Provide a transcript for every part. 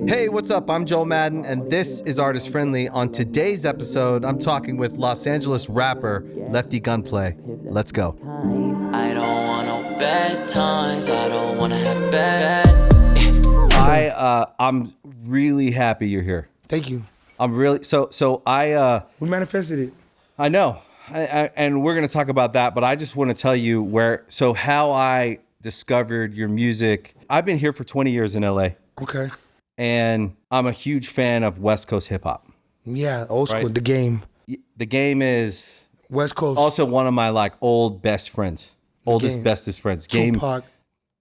Hey, what's up? I'm Joel Madden, and this is Artist Friendly. On today's episode, I'm talking with Los Angeles rapper Lefty Gunplay. Let's go. I don't want no bad times. I don't want to have bad. I'm really happy you're here. Thank you. I'm really We manifested it. I know, and we're gonna talk about that. But I just want to tell you how I discovered your music. I've been here for 20 years in LA. Okay. And I'm a huge fan of West Coast hip hop. Yeah, old school. Right? The Game. The Game is West Coast. also one of my old best friends, oldest, bestest friends. Game.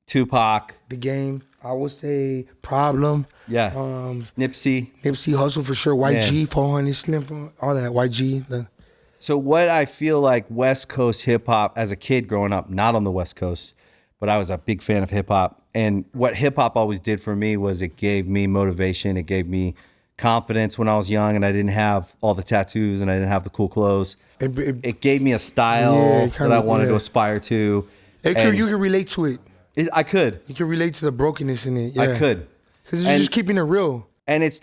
Tupac. The Game. I would say Problem. Yeah. Nipsey Hussle for sure. YG, 400 Slim, all that. YG. So what I feel like West Coast hip hop as a kid growing up, not on the West Coast, but I was a big fan of hip hop. And what hip hop always did for me was it gave me motivation. It gave me confidence when I was young and I didn't have all the tattoos and I didn't have the cool clothes. It gave me a style that I wanted to aspire to. You can relate to it. I could. You can relate to the brokenness in it. Yeah. I could. Because it's just keeping it real. And it's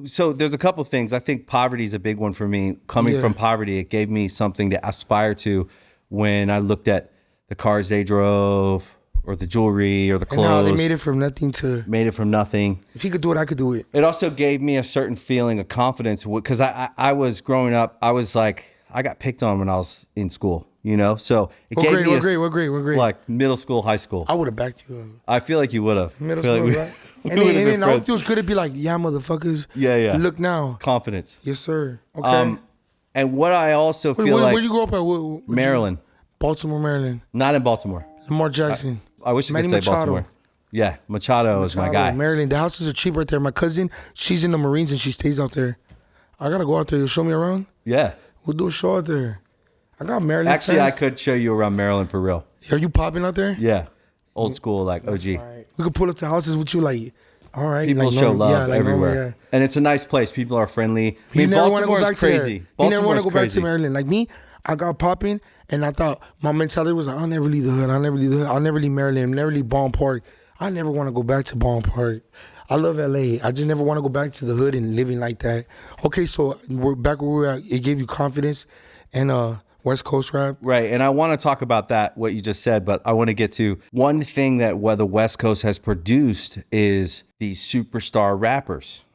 so there's a couple things. I think poverty is a big one for me. Coming from poverty, it gave me something to aspire to when I looked at the cars they drove, or the jewelry, or the clothes. And how they made it from nothing to... Made it from nothing. If he could do it, I could do it. It also gave me a certain feeling of confidence, because I was growing up, I was like, I got picked on when I was in school, you know? So it gave me What grade? Like middle school, high school. I would have backed you up. I feel like you would have. Middle school, right? And then I would feel good to be like, yeah, motherfuckers. Yeah. Look now. Confidence. Yes, sir. Okay. And what I also feel like... Where'd you grow up at? Maryland. Baltimore, Maryland. Not in Baltimore. Lamar Jackson. I wish you could say Baltimore. Yeah, Machado is my guy. Maryland. The houses are cheap right there. My cousin, she's in the Marines and she stays out there. I gotta go out there. You'll show me around? Yeah. We'll do a show out there. I got Maryland. Actually, fans. I could show you around Maryland for real. Are you popping out there? Yeah. Old school, like OG. Right. We could pull up to houses with you, like, all right. People show love everywhere. And it's a nice place. People are friendly. I mean, Baltimore is crazy. You never want to go back to Maryland. Like me, I got popping, and I thought my mentality was like, I'll never leave the hood. I'll never leave Maryland. I'll never leave Bond Park. I never want to go back to Bond Park. I love LA. I just never want to go back to the hood and living like that. Okay, so we're back where we're at. It gave you confidence and West Coast rap. Right, and I want to talk about that, what you just said, but I want to get to one thing that the West Coast has produced is these superstar rappers.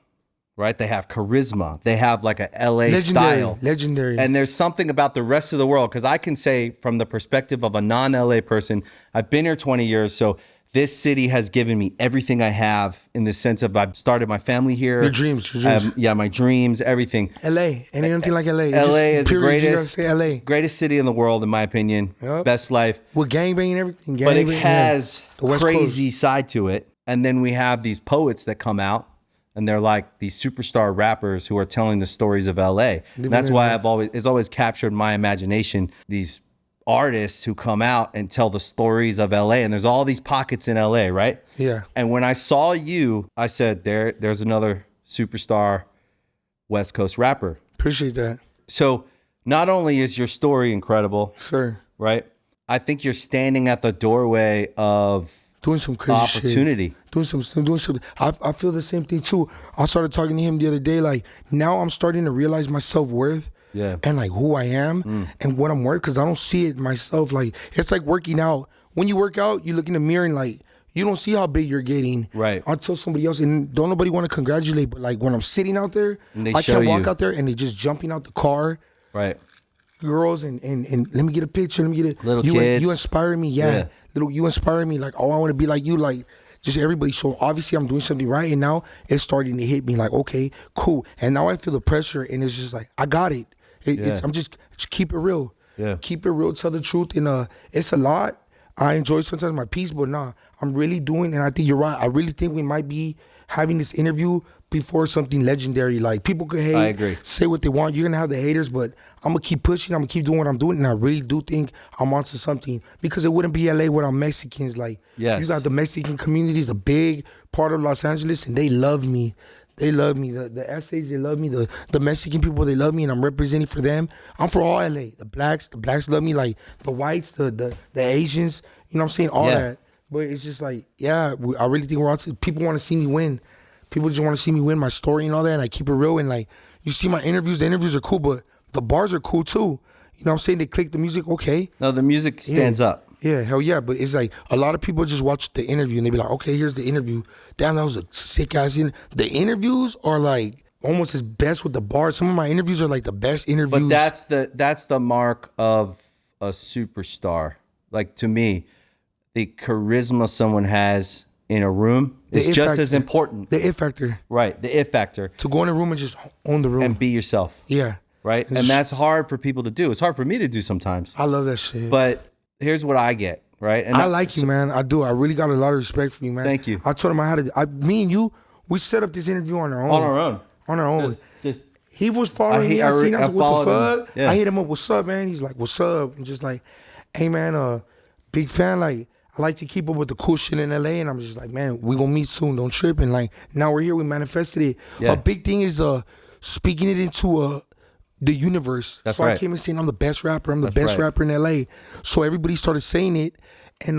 Right? They have charisma. They have like a LA style. Legendary. And there's something about the rest of the world, because I can say from the perspective of a non-LA person, I've been here 20 years, so this city has given me everything I have in the sense of I've started my family here. Your dreams. My dreams, everything. LA. Ain't anything like LA. LA is the LA. greatest city in the world, in my opinion. Yep. Best life. With gangbanging and everything. But it has crazy side to it. And then we have these poets that come out, and they're like these superstar rappers who are telling the stories of LA. And that's why it's always captured my imagination. These artists who come out and tell the stories of LA, and there's all these pockets in LA, right? Yeah. And when I saw you, I said, there's another superstar West Coast rapper. Appreciate that. So not only is your story incredible, sir, right? I think you're standing at the doorway of doing some crazy opportunity. Shit. Doing something. I feel the same thing too. I started talking to him the other day. Like, now I'm starting to realize my self-worth. Yeah. And like who I am and what I'm worth, because I don't see it myself. Like, it's like working out. When you work out, you look in the mirror and like, you don't see how big you're getting. Right. Until somebody else, and don't nobody want to congratulate, but like when I'm sitting out there, I can't walk out there and they just jumping out the car. Right. Girls and let me get a picture, let me get a little kids. You inspire me, yeah. You inspire me, like, oh, I want to be like you, like just everybody. So obviously I'm doing something right, and now it's starting to hit me like, okay, cool. And now I feel the pressure, and it's just like, I got it. I'm just keep it real. Yeah. Keep it real, tell the truth. And it's a lot. I enjoy sometimes my peace, but nah, I'm really doing, and I think you're right. I really think we might be having this interview before something legendary. Like, people could hate, I agree, say what they want. You're gonna have the haters, but I'm gonna keep pushing. I'm gonna keep doing what I'm doing, and I really do think I'm onto something, because it wouldn't be LA without Mexicans. Like, yes, you got the Mexican community is a big part of Los Angeles, and they love me. They love me. The essays, they love me. The Mexican people, they love me, and I'm representing for them. I'm for all LA. The blacks love me. Like the whites, the Asians. You know what I'm saying? All that. But it's just like, yeah, I really think we're on to. People want to see me win. People just want to see me win my story and all that, and I keep it real. And like, you see my interviews, the interviews are cool, but the bars are cool too. You know what I'm saying? They click the music, okay. No, the music stands up. Yeah, hell yeah. But it's like a lot of people just watch the interview and they be like, okay, here's the interview. Damn, that was a sick ass The interviews are like almost as best with the bars. Some of my interviews are like the best interviews. But that's the mark of a superstar. Like, to me, the charisma someone has in a room is just as important. The it factor. Right, the it factor. To go in a room and just own the room. And be yourself. Yeah. Right? And that's hard for people to do. It's hard for me to do sometimes. I love that shit. But here's what I get, right? And I like you, man. I do. I really got a lot of respect for you, man. Thank you. I told him me and you, we set up this interview on our own. On our own. Just he was following me. I seen. I was like, what the fuck? Yeah. I hit him up. What's up, man? He's like, what's up? And just like, hey, man, big fan. Like, I like to keep up with the cool shit in LA. And I'm just like, man, we gonna meet soon. Don't trip. And like, now we're here. We manifested it. Yeah. A big thing is speaking it into the universe. That's so right. I came and saying I'm the best rapper. I'm the That's best right. rapper in LA. So everybody started saying it, and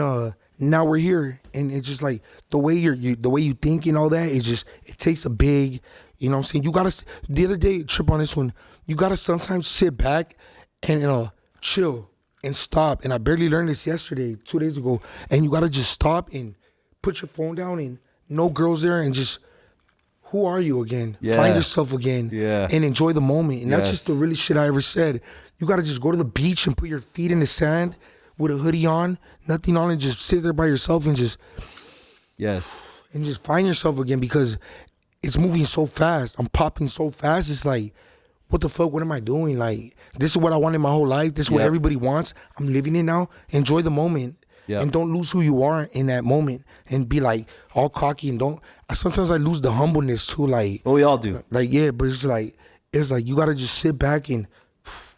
now we're here. And it's just like the way the way you think and all that is just, it takes a big, you know what I'm saying? You gotta, the other day, trip on this one, you gotta sometimes sit back and chill and stop. And I barely learned this yesterday, 2 days ago. And you gotta just stop and put your phone down and no girls there and just, who are you again? Yeah. Find yourself again. Yeah. And enjoy the moment. And that's Yes. just the really shit I ever said. You gotta just go to the beach and put your feet in the sand with a hoodie on, nothing on, and just sit there by yourself and just find yourself again, because it's moving so fast. I'm popping so fast. It's like, what the fuck? What am I doing? Like, this is what I wanted my whole life. This is what everybody wants. I'm living it now. Enjoy the moment. Yep. And don't lose who you are in that moment and be like all cocky and sometimes I lose the humbleness too. Like, well, we all do. Like, yeah, but it's like you gotta just sit back and,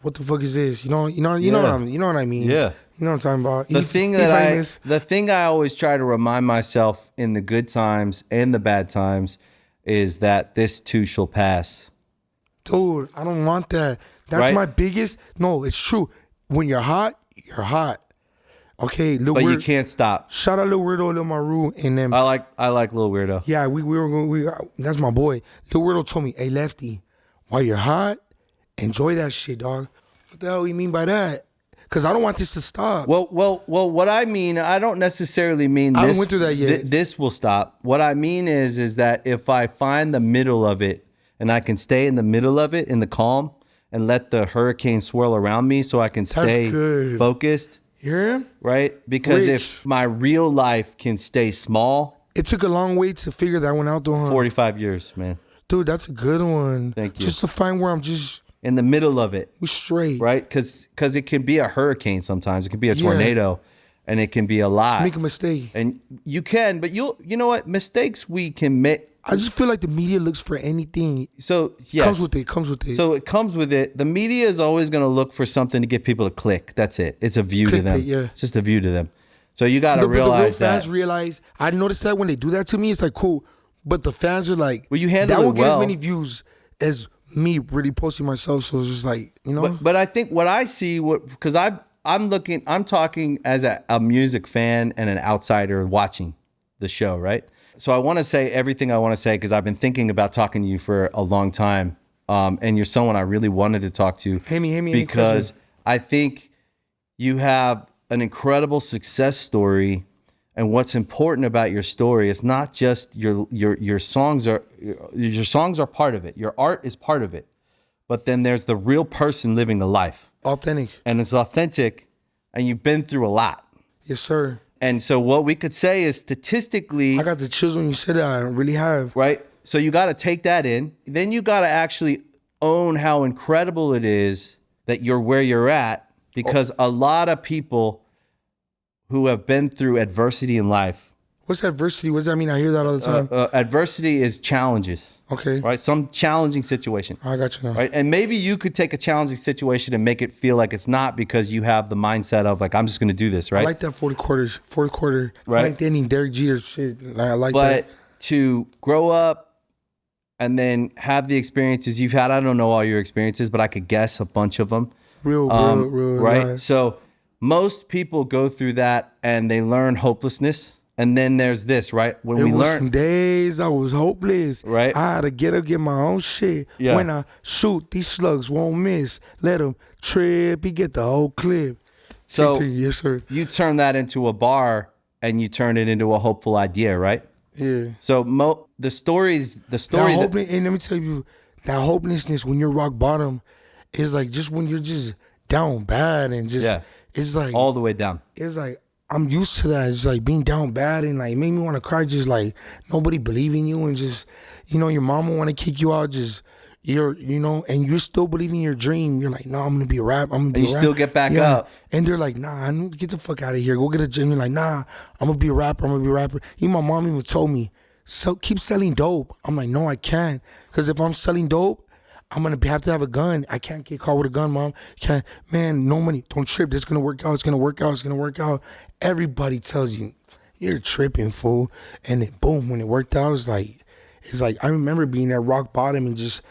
what the fuck is this? You know what I mean? Yeah. You know what I'm talking about? The thing I always try to remind myself in the good times and the bad times is that this too shall pass. Dude, I don't want that. That's right? my biggest. No, it's true. When you're hot, you're hot. Okay, Lil But Weird, you can't stop. Shout out Lil Weirdo, Lil Maru, and them. I like Lil Weirdo. Yeah, we were going. That's my boy. Lil Weirdo told me, "Hey, Lefty, while you're hot, enjoy that shit, dog." What the hell you mean by that? Because I don't want this to stop. Well. What I mean, I don't necessarily mean this. I haven't went through that yet. This will stop. What I mean is that if I find the middle of it and I can stay in the middle of it in the calm and let the hurricane swirl around me, so I can stay focused. You hear him? Right? Because if my real life can stay small. It took a long way to figure that one out, though, huh? 45 years, man. Dude, that's a good one. Thank you. Just to find where I'm just in the middle of it. We straight. Right? Because it can be a hurricane sometimes. It can be a tornado. And it can be a lot. Make a mistake. And you can, but you know what? Mistakes we can make. I just feel like the media looks for anything. So, yes. Comes with it. So it comes with it. The media is always going to look for something to get people to click. That's it. It's a view to them. Yeah. It's just a view to them. So you got to realize the real fans realize, I noticed that when they do that to me, it's like, cool. But the fans are like, well, you handle that it won't get as well. many views as me really posting myself. So it's just like, you know. But I think what I see, because I'm talking as a music fan and an outsider watching the show, right? So I want to say everything I want to say because I've been thinking about talking to you for a long time, and you're someone I really wanted to talk to. Hit me. Because I think you have an incredible success story, and what's important about your story is not just your songs are part of it. Your art is part of it, but then there's the real person living a life. Authentic. And it's authentic, and you've been through a lot. Yes, sir. And so what we could say is statistically... I got the chills when you said that. I really have. Right? So you got to take that in. Then you got to actually own how incredible it is that you're where you're at, because a lot of people who have been through adversity in life... What's adversity? What does that mean? I hear that all the time. Adversity is challenges. Okay. Right? Some challenging situation. I got you now. Right? And maybe you could take a challenging situation and make it feel like it's not, because you have the mindset of like, I'm just going to do this, right? I like that fourth quarter. Right. Ninth inning, Derek Jeter shit. I like but that. To grow up and then have the experiences you've had, I don't know all your experiences, but I could guess a bunch of them. Real, right? Life. So most people go through that and they learn hopelessness, And then there's this, right? When we was learn, some days I was hopeless. Right. I had to get my own shit. Yeah. When I shoot, these slugs won't miss. Let them trip. He get the whole clip. so Victory, yes, sir. you turn that into a bar and you turn it into a hopeful idea, right? Yeah. So the story And let me tell you, that hopelessness when you're rock bottom is like just when you're just down bad and just it's like all the way down. it's like I'm used to that. It's like being down bad and like made me want to cry. Just like nobody believing you and just your mama want to kick you out. Just and you're still believing your dream. You're like, no, I'm gonna be a rap. I'm gonna be. And you still get back up. And they're like, nah, I need to get the fuck out of here. Go get a gym. You're like, nah, I'm gonna be a rapper. I'm gonna be a rapper. Even my mom even told me, so keep selling dope. I'm like, no, I can't, because if I'm selling dope, I'm gonna have to have a gun. I can't get caught with a gun, mom. Can't, man, no money. Don't trip. This is gonna work out. It's gonna work out. It's gonna work out. Everybody tells you you're tripping, fool. And then boom, when it worked out, it's like I remember being at rock bottom and just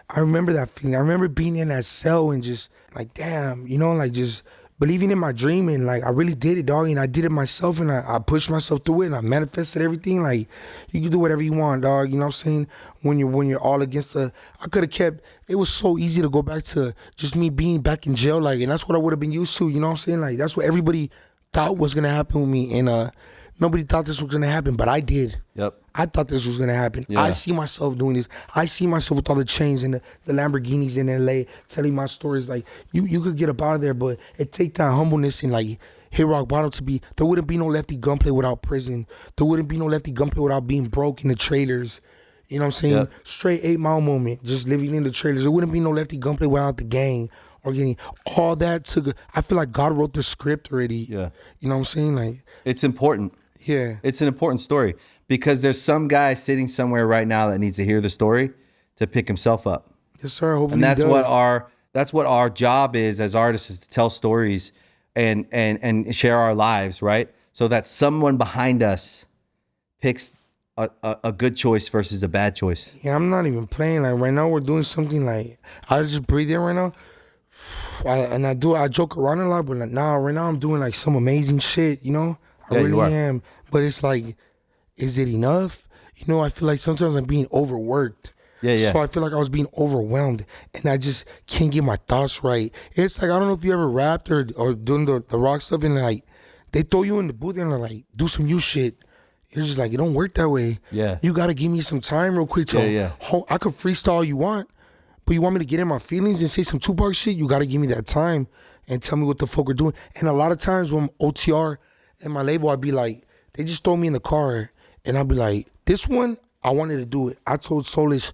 I remember that feeling. I remember being in that cell and just like, damn, like just believing in my dream and like I really did it, dog. And I did it myself and I pushed myself through it and I manifested everything. Like you can do whatever you want, dog. You know what I'm saying? When you're all against I could have kept. It was so easy to go back to just me being back in jail, like, and that's what I would have been used to. You know what I'm saying? Like that's what everybody thought was gonna happen with me, and nobody thought this was gonna happen, but I did. Yep. I thought this was gonna happen. Yeah. I see myself doing this. I see myself with all the chains and the Lamborghinis in LA, telling my stories. Like you could get up out of there, but it take that humbleness and like hit rock bottom to be. There wouldn't be no Lefty Gunplay without prison. There wouldn't be no Lefty Gunplay without being broke in the trailers. You know what I'm saying? Yep. Straight 8 Mile moment, just living in the trailers. There wouldn't be no Lefty Gunplay without the gang or getting all that. I feel like God wrote the script already. Yeah. You know what I'm saying? Like It's important. yeah. It's an important story because there's some guy sitting somewhere right now that needs to hear the story to pick himself up. Yes, sir. Hopefully And that's he does. that's what our job is as artists, is to tell stories and share our lives, right? So that someone behind us picks a good choice versus a bad choice. Yeah, I'm not even playing. Like right now, we're doing something like I just breathe in right now, I joke around a lot, but like right now I'm doing like some amazing shit. I Yeah, you really are. am. But it's like, is it enough? I feel like sometimes I'm being overworked. Yeah. So I feel like I was being overwhelmed, and I just can't get my thoughts right. It's like I don't know if you ever rapped or doing the rock stuff, and like they throw you in the booth and they're like, do some new shit. You're just like, it don't work that way. Yeah. You gotta give me some time real quick to Yeah. I could freestyle all you want, but you want me to get in my feelings and say some Tupac shit, you gotta give me that time and tell me what the fuck we're doing. And a lot of times when OTR and my label, I'd be like, they just throw me in the car and I'd be like, this one, I wanted to do it. I told Solish,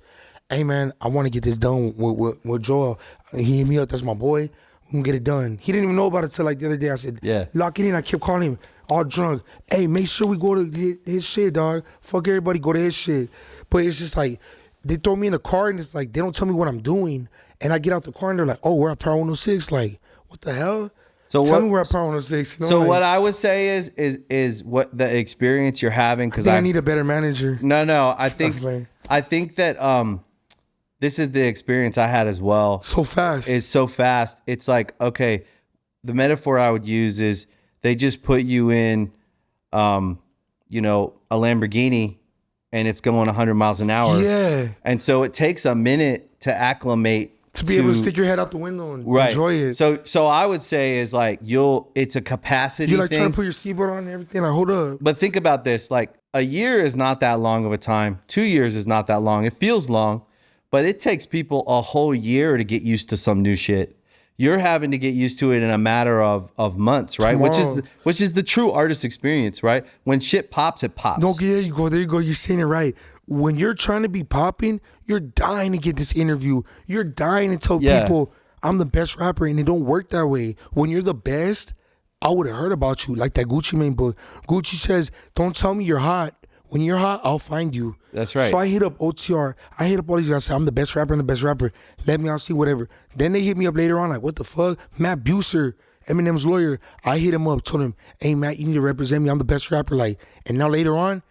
hey man, I want to get this done with Joel. He hit me up, that's my boy. We can get it done. He didn't even know about it till like the other day. I said, Yeah. lock it in. I kept calling him all drunk. Hey, make sure we go to his shit, dog. Fuck everybody, go to his shit. But it's just like, they throw me in the car and it's like, they don't tell me what I'm doing. And I get out the car and they're like, oh, we're at Power 106. Like, what the hell? So Tell what- me we're at Power 106. So like, what I would say is what the experience you're having, I because think I need a better manager. No, I think Okay. that this is the experience I had as well. So fast. Is so fast. It's like, okay, the metaphor I would use is they just put you in a Lamborghini and it's going 100 miles an hour. Yeah. And so it takes a minute to acclimate To be able to stick your head out the window and right. enjoy it. So I would say is like it's a capacity You're like thing. trying to put your seatbelt on and everything. Like, hold up. But think about this, like a year is not that long of a time. 2 years is not that long. It feels long, but it takes people a whole year to get used to some new shit. You're having to get used to it in a matter of months, right? Tomorrow. Which is the true artist experience, right? When shit pops, it pops. No, there you go. There you go. You're saying it right. When you're trying to be popping, you're dying to get this interview. You're dying to tell Yeah. people I'm the best rapper, and it don't work that way. When you're the best, I would have heard about you, like that Gucci Mane book. Gucci says, "Don't tell me you're hot. When you're hot, I'll find you." That's right. So I hit up OTR. I hit up all these guys. Say, I'm the best rapper and the best rapper. Let me out, see whatever. Then they hit me up later on, like, what the fuck? Matt Buser, Eminem's lawyer. I hit him up, told him, hey Matt, you need to represent me. I'm the best rapper. Like, and now later on,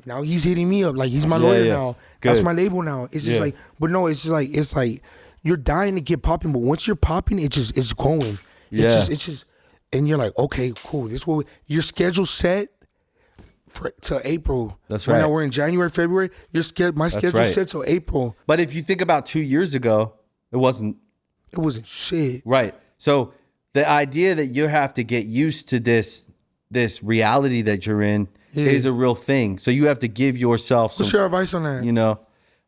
now he's hitting me up. Like, he's my lawyer yeah. now. Good. That's my label now. It's just Yeah. like, but no, it's like you're dying to get popping, but once you're popping, it's going. Yeah. It's just, and you're like, okay, cool. This is what your schedule's set. till April. That's right. right. Now we're in January, February. My schedule right. set till April. But if you think about 2 years ago, it wasn't shit. right. So the idea that you have to get used to this reality that you're in is a real thing. So you have to give yourself some. What's your advice on that? You know,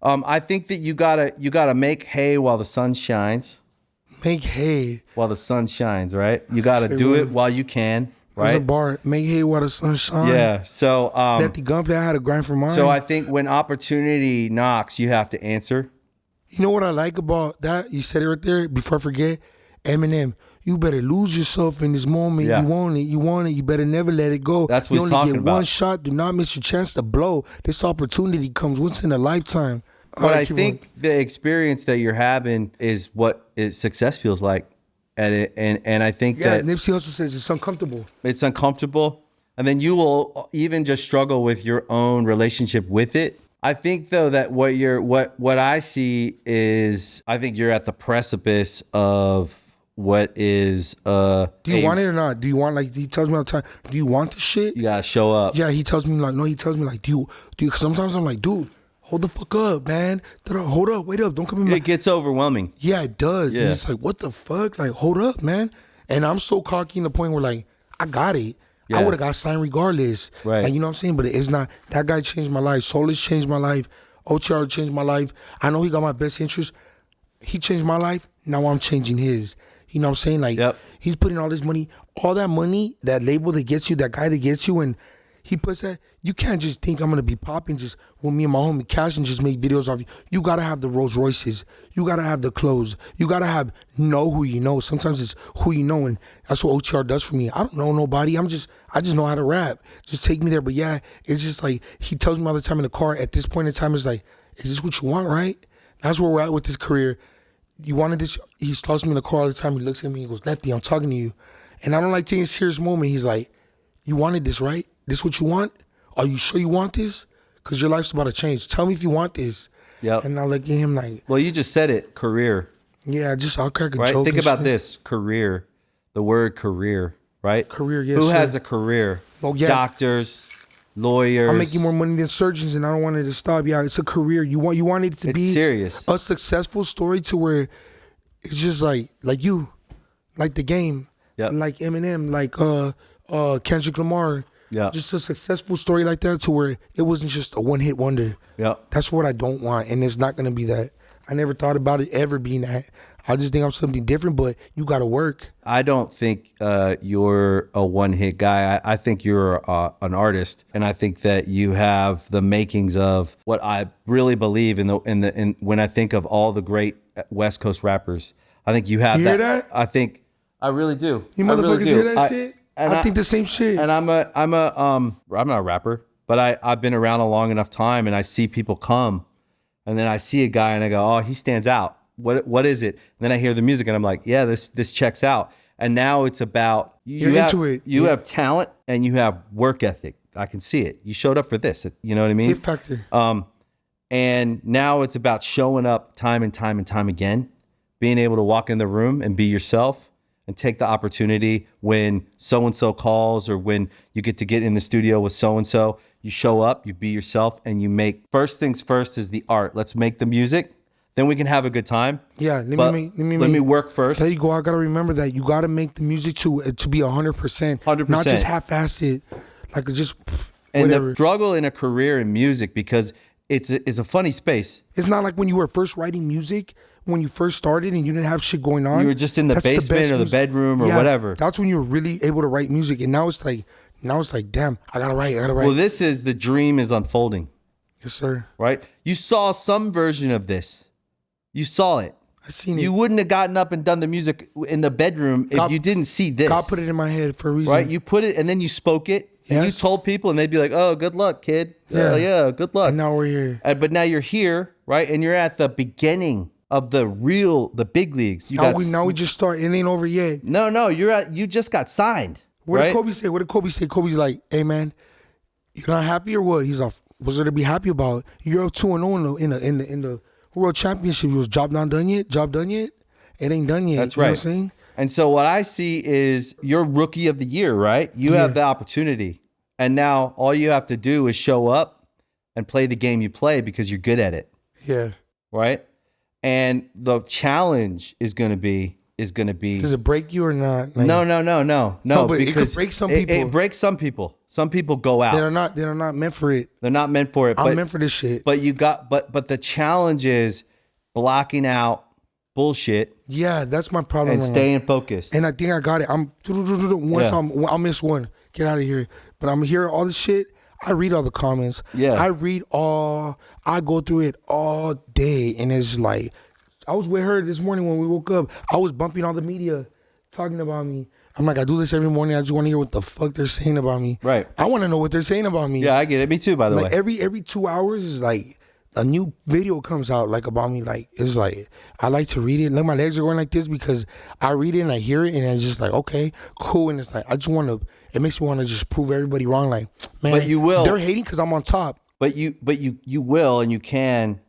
I think that you gotta make hay while the sun shines. Make hay while the sun shines, right? You gotta do it while you can, right? There's a bar. Make hay while the sun shines. Yeah. So Lefty Gunplay, I had a grind for mine. So I think when opportunity knocks, you have to answer. You know what I like about that? You said it right there. Before I forget, Eminem. You better lose yourself in this moment. Yeah. You want it. You want it. You better never let it go. That's what you he's only talking get about. one shot. Do not miss your chance to blow. This opportunity comes once in a lifetime. But I think the experience that you're having is what success feels like. And I think that Nipsey Hussle says it's uncomfortable. It's uncomfortable. And then you will even just struggle with your own relationship with it. I think though that what I see is I think you're at the precipice of what is do you want it or not? Do you want, like, he tells me all the time, do you want the shit? You gotta show up. Yeah, he tells me like, no, he tells me like, do you, cause sometimes I'm like, dude, hold the fuck up, man. Hold up, wait up, don't come in. It gets overwhelming. Yeah, it does. Yeah. And it's like, what the fuck? Like, hold up, man. And I'm so cocky in the point where, like, I got it. Yeah. I would have got signed regardless. Right. Like, you know what I'm saying? But it's not, that guy changed my life. Soulless changed my life. OTR changed my life. I know he got my best interest. He changed my life. Now I'm changing his. You know what I'm saying? Like, he's putting all this money, all that money, that label that gets you, that guy that gets you, and he puts that. You can't just think I'm gonna be popping just with me and my homie Cash and just make videos of you. You gotta have the Rolls Royces. You gotta have the clothes. You gotta know who you know. Sometimes it's who you know, and that's what OTR does for me. I don't know nobody. I just know how to rap. Just take me there. But yeah, it's just like he tells me all the time in the car. At this point in time, it's like, is this what you want, right? That's where we're at with this career. You wanted this. He talks to me in the car all the time. He looks at me. He goes, Lefty, I'm talking to you. And I don't like taking a serious moment. He's like, you wanted this, right? This what you want? Are you sure you want this? Because your life's about to change. Tell me if you want this. Yep. And I look at him like, well, you just said it, career. Yeah, I'll crack a right? joke. Think and about shit. this, career. The word career, right? Career, yes. Who sir. has a career? Oh, yeah. Doctors, lawyers. I'm making more money than surgeons, and I don't want it to stop. Yeah, it's a career. You want it to be serious. A successful story to where it's just like you, like the game, like Eminem, like Kendrick Lamar. Yeah. Just a successful story like that to where it wasn't just a one-hit wonder. Yeah. That's what I don't want, and it's not going to be that. I never thought about it ever being that. I just think I'm something different, but you got to work. I don't think you're a one-hit guy. I think you're an artist, and I think that you have the makings of what I really believe in when I think of all the great West Coast rappers. I think you have hear that? I really do. You motherfuckers hear that shit? I think the same shit. And I'm not a rapper, but I've been around a long enough time, and I see people come, and then I see a guy and I go, oh, he stands out. What is it? And then I hear the music and I'm like, yeah, this checks out. And now it's about you have talent and you have work ethic. I can see it. You showed up for this. You know what I mean? Hit factor. And now it's about showing up time and time and time again, being able to walk in the room and be yourself and take the opportunity when so-and-so calls or when you get in the studio with so-and-so. You show up, you be yourself, and you make, first things first is the art. Let's make the music. Then we can have a good time. Yeah, let me work first. There you go. I gotta remember that you gotta make the music to be 100%, 100%, not just half-assed, like just and whatever. the struggle in a career in music, because it's a funny space. It's not like when you were first writing music, when you first started and you didn't have shit going on. You were just in the basement or the bedroom or whatever. That's when you were really able to write music, and now it's like, damn, I gotta write. Well, this is the dream is unfolding. Yes, sir. Right? You saw some version of this. You saw it. I seen it. You wouldn't have gotten up and done the music in the bedroom if you didn't see this. God put it in my head for a reason. Right? You put it and then you spoke it. And you told people and they'd be like, oh, good luck, kid. Yeah, good luck. And now we're here. But now you're here, right? And you're at the beginning of the big leagues. Now we just start. It ain't over yet. No, you just got signed. What right? did Kobe say? What did Kobe say? Kobe's like, hey man, you're not happy or what? He's off. What's there to be happy about? You're up 2-0 in the World Championship. Was job not done yet? Job done yet? It ain't done yet. That's you right. Know what I'm saying? And so what I see is you're rookie of the year, right? You have the opportunity. And now all you have to do is show up and play the game you play because you're good at it. Yeah. Right? And the challenge is going to be Does it break you or not? Like, no, but it could break some people. It breaks some people. Some people go out. They're not meant for it. They're not meant for it. I'm meant for this shit. But the challenge is blocking out bullshit. Yeah, that's my problem. And staying focused. And I think I got it. I'll miss one. Get out of here. But I'm hearing all the shit. I read all the comments. Yeah. I go through it all day. And it's like, I was with her this morning when we woke up. I was bumping all the media talking about me. I'm like, I do this every morning. I just want to hear what the fuck they're saying about me. Right. I want to know what they're saying about me. Yeah, I get it. Me too, by the way. Every 2 hours is like a new video comes out like about me. Like, it's like, I like to read it. Like, my legs are going like this because I read it and I hear it and it's just like, okay, cool. And it's like, I just want to, it makes me want to just prove everybody wrong. Like, man, but you will. They're hating because I'm on top. But you will and you can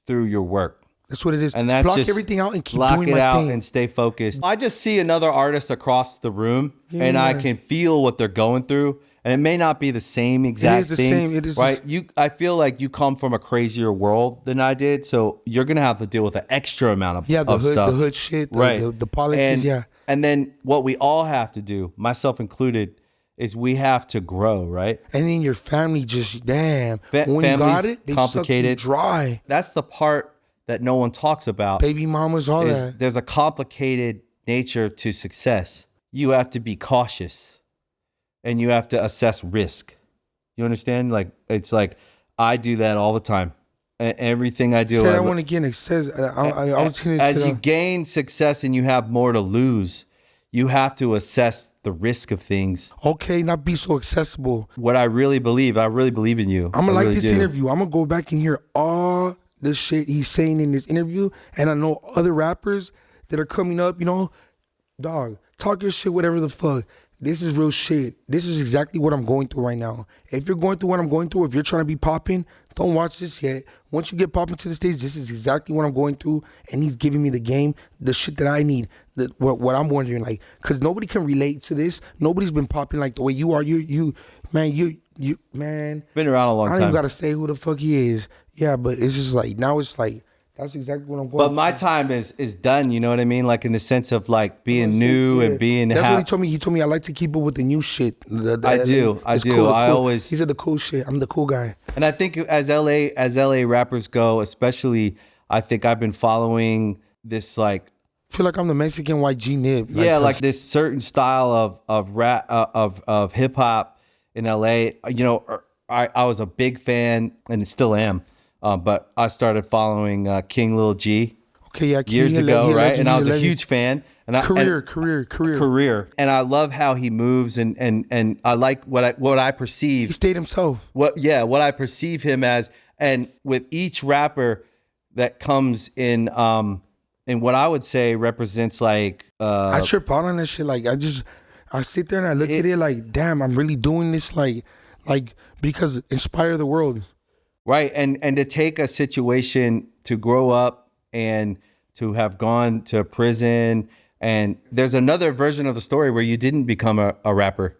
through your work. That's what it is. And that's block just everything out and keep block doing it my out thing. and stay focused. I just see another artist across the room and I can feel what they're going through. And it may not be the same exact thing. It is right? I feel like you come from a crazier world than I did, so you're gonna have to deal with an extra amount of the stuff. hood shit, right? The politics, And then what we all have to do, myself included, is we have to grow, right? And then your family just when you got it, they complicated, suck you dry. That's the part that no one talks about. Baby mamas, all that. There's a complicated nature to success. You have to be cautious and you have to assess risk. You understand? Like, it's like, I do that all the time. Everything I do. Say that one again. It says, as you gain success and you have more to lose, you have to assess the risk of things. Okay, not be so accessible. What I really believe in you. I'm going to like this interview. I'm going to go back and hear all the shit he's saying in this interview, and I know other rappers that are coming up, dog, talk your shit, whatever the fuck. This is real shit. This is exactly what I'm going through right now. If you're going through what I'm going through, if you're trying to be popping, don't watch this yet. Once you get popping to the stage, this is exactly what I'm going through, and he's giving me the game, the shit that I need, what I'm wondering, like, because nobody can relate to this. Nobody's been popping like the way you are. You man. Been around a long time. I don't even got to say who the fuck he is. Yeah, but it's just like, now it's like, that's exactly what I'm going But my time is done, you know what I mean? Like, in the sense of like being new and being That's what he told me. He told me I like to keep up with the new shit. I do. Cool. He said the cool shit. I'm the cool guy. And I think as LA rappers go, especially, I think I've been following this, like, I feel like I'm the Mexican YG Nib. Like this certain style of rap of hip hop in LA. I was a big fan and still am. But I started following King Lil G years ago, right? And I was a huge fan. And career. And I love how he moves, and I like what I perceive. He stayed himself. What I perceive him as, and with each rapper that comes in what I would say represents like. I trip out on this shit. Like, I sit there and I look at it like, damn, I'm really doing this like because inspire the world. Right, and to take a situation to grow up and to have gone to prison, and there's another version of the story where you didn't become a rapper,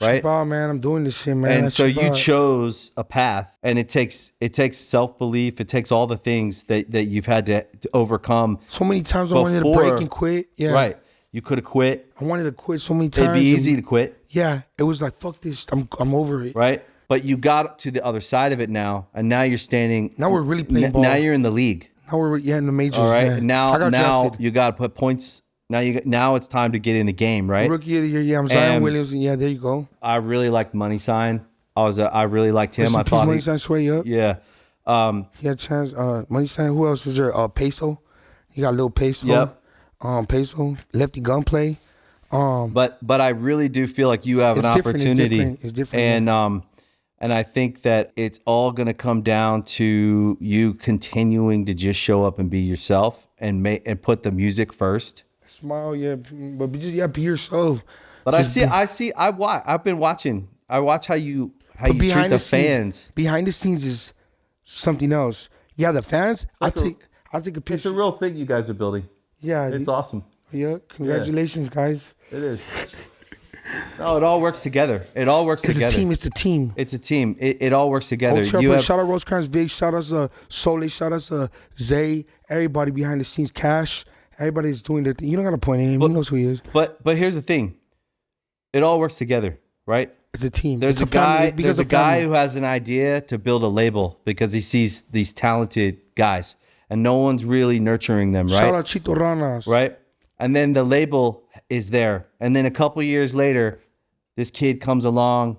right? Trip out, man, I'm doing this shit, man. And so you chose a path, and it takes self-belief, it takes all the things that you've had to overcome. So many times I wanted to break and quit. Yeah, right. You could have quit. I wanted to quit so many times. It'd be easy to quit. Yeah, it was like, fuck this, I'm over it. Right. But you got to the other side of it now, and now you're standing. Now we're really playing ball. Now you're in the league. Now we're in the majors. All right. Man. Now you got to put points. Now it's time to get in the game, right? Rookie of the year. Yeah, I'm Zion Williams. Yeah, there you go. I really liked Money Sign. I really liked him. I thought Money Sign sway up. Yeah. He had a chance. Money Sign. Who else is there? Peso. You got Lil Peso. Yep. Peso. Lefty Gunplay. But I really do feel like you have an opportunity. It's different. And I think that it's all going to come down to you continuing to just show up and be yourself and put the music first. Smile, yeah, but just be yourself. But I've been watching. I watch how you treat the fans. Behind the scenes is something else. Yeah, the fans. I take a picture. It's a real thing you guys are building. Yeah, it's awesome. Yeah, congratulations, guys. It is. No, it all works together. It all works It's together. a team. It's a team. It's a team. It all works together. Shout out Rosecrans, Vic. Shout out Soleil. Shout out Zay. Everybody behind the scenes. Cash. Everybody's doing their thing. You don't got to point at him. He knows who he is. But here's the thing. It all works together, right? It's a team. There's it's a guy. family. There's a guy who has an idea to build a label because he sees these talented guys, and no one's really nurturing them, right? Shout out Chito Ranas. Right? And then the label is there. And then a couple years later, this kid comes along,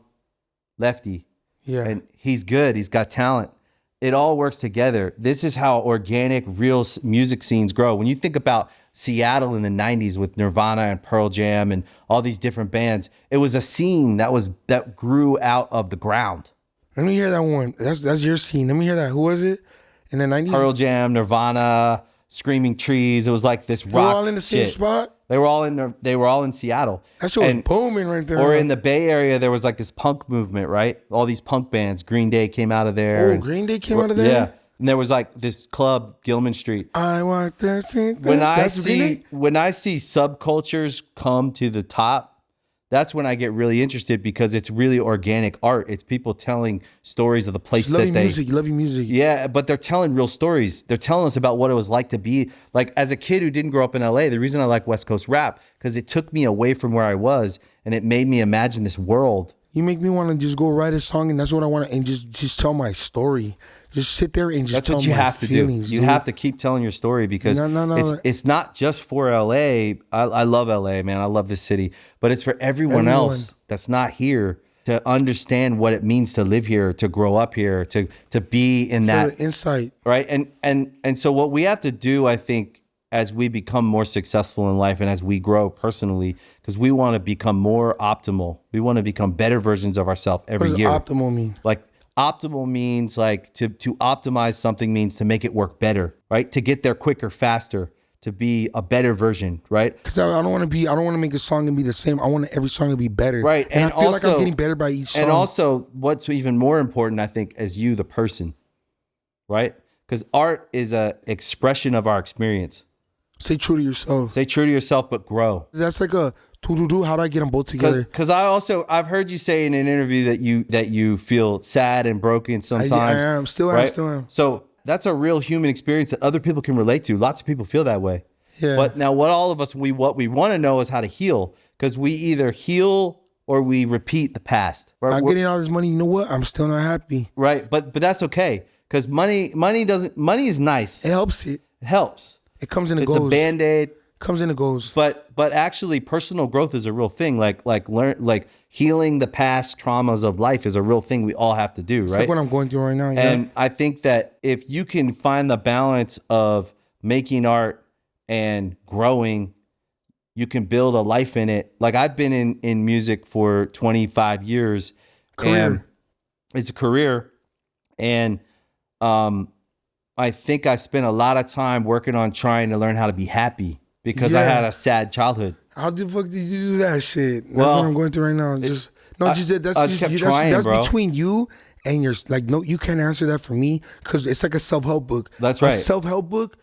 Lefty. Yeah. And he's good. He's got talent. It all works together. This is how organic, real music scenes grow. When you think about Seattle in the 90s with Nirvana and Pearl Jam and all these different bands, it was a scene that grew out of the ground. Let me hear that one. That's your scene. Let me hear that. Who was it? In the 90s? Pearl Jam, Nirvana, Screaming Trees. It was like this rock. They were all in the same shit. spot? They were all in Seattle. That shit was booming right there. Or in the Bay Area, there was like this punk movement, right? All these punk bands. Green Day came out of there. Oh, Green Day came out of there? Yeah. And there was like this club, Gilman Street. I want this. When I see subcultures come to the top, that's when I get really interested because it's really organic art. It's people telling stories of the place Love that your they music. Love your music. Yeah, but they're telling real stories. They're telling us about what it was like to be like as a kid who didn't grow up in LA. The reason I like West Coast rap because it took me away from where I was and it made me imagine this world. You make me want to just go write a song, and that's what I want to, and just tell my story. Just sit there and just That's tell what you my have to feelings, do. You dude. have to keep telling your story because it's not just for LA. I love LA, man. I love this city, but it's for everyone else that's not here to understand what it means to live here, to grow up here, to be in that insight, right? And so what we have to do, I think, as we become more successful in life and as we grow personally, because we want to become more optimal. We want to become better versions of ourselves every year. What does optimal mean? Like optimal means like to optimize something means to make it work better, right? To get there quicker, faster, to be a better version, right? Because I don't want to make a song and be the same. I want every song to be better. Right. And I feel like I'm getting better by each song. And also what's even more important, I think, is you, the person, right? Because art is a expression of our experience. Stay true to yourself. Stay true to yourself, but grow. That's like a do. How do I get them both together? Because I've heard you say in an interview that you feel sad and broken sometimes. I am. Still am. So that's a real human experience that other people can relate to. Lots of people feel that way. Yeah. But now what all of us, what we want to know is how to heal. Because we either heal or we repeat the past. Right? I'm getting all this money. You know what? I'm still not happy. Right. But that's okay. Because money is nice. It helps it. It helps. It comes and it goes. It's a Band-Aid. Comes and it goes. But actually personal growth is a real thing. Like healing the past traumas of life is a real thing we all have to do, It's right? like what I'm going through right now. Yeah. And I think that if you can find the balance of making art and growing, you can build a life in it. Like I've been in music for 25 years. Career. It's a career. And I think I spent a lot of time working on trying to learn how to be happy because I had a sad childhood. How the fuck did you do that shit? That's Well, what I'm going through right now. That's bro. between you and your you can't answer that for me because it's like a self-help book. That's right. A self-help book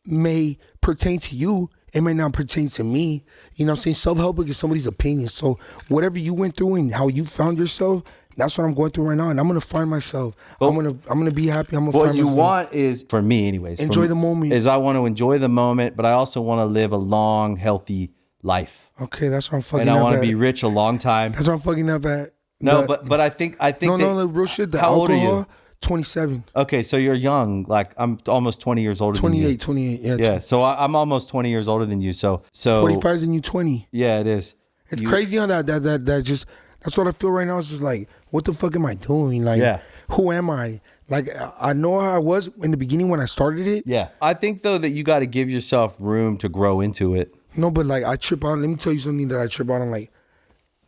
may pertain to you. It may not pertain to me. You know what I'm saying? Self-help book is somebody's opinion. So whatever you went through and how you found yourself, that's what I'm going through right now, and I'm gonna find myself. I'm gonna be happy. I'm gonna. What find you myself. want is, for me, anyways, Enjoy the moment. Is I want to enjoy the moment, but I also want to live a long, healthy life, Okay, that's what I'm fucking. and I up want to at. be rich a long time. That's what I'm fucking up at. No, but I think No, real shit. The how old are alcohol, you? 27. Okay, so you're young. Like I'm almost 20 years older than you. 28. Yeah. Yeah, so I'm almost 20 years older than you. So 45 is the new 20. yeah, it is. It's crazy on that just. That's what I feel right now. It's just like, what the fuck am I doing? Like, who am I? Like, I know how I was in the beginning when I started it. Yeah, I think though that you got to give yourself room to grow into it. No, but like I trip out. Let me tell you something that I trip out on. Like,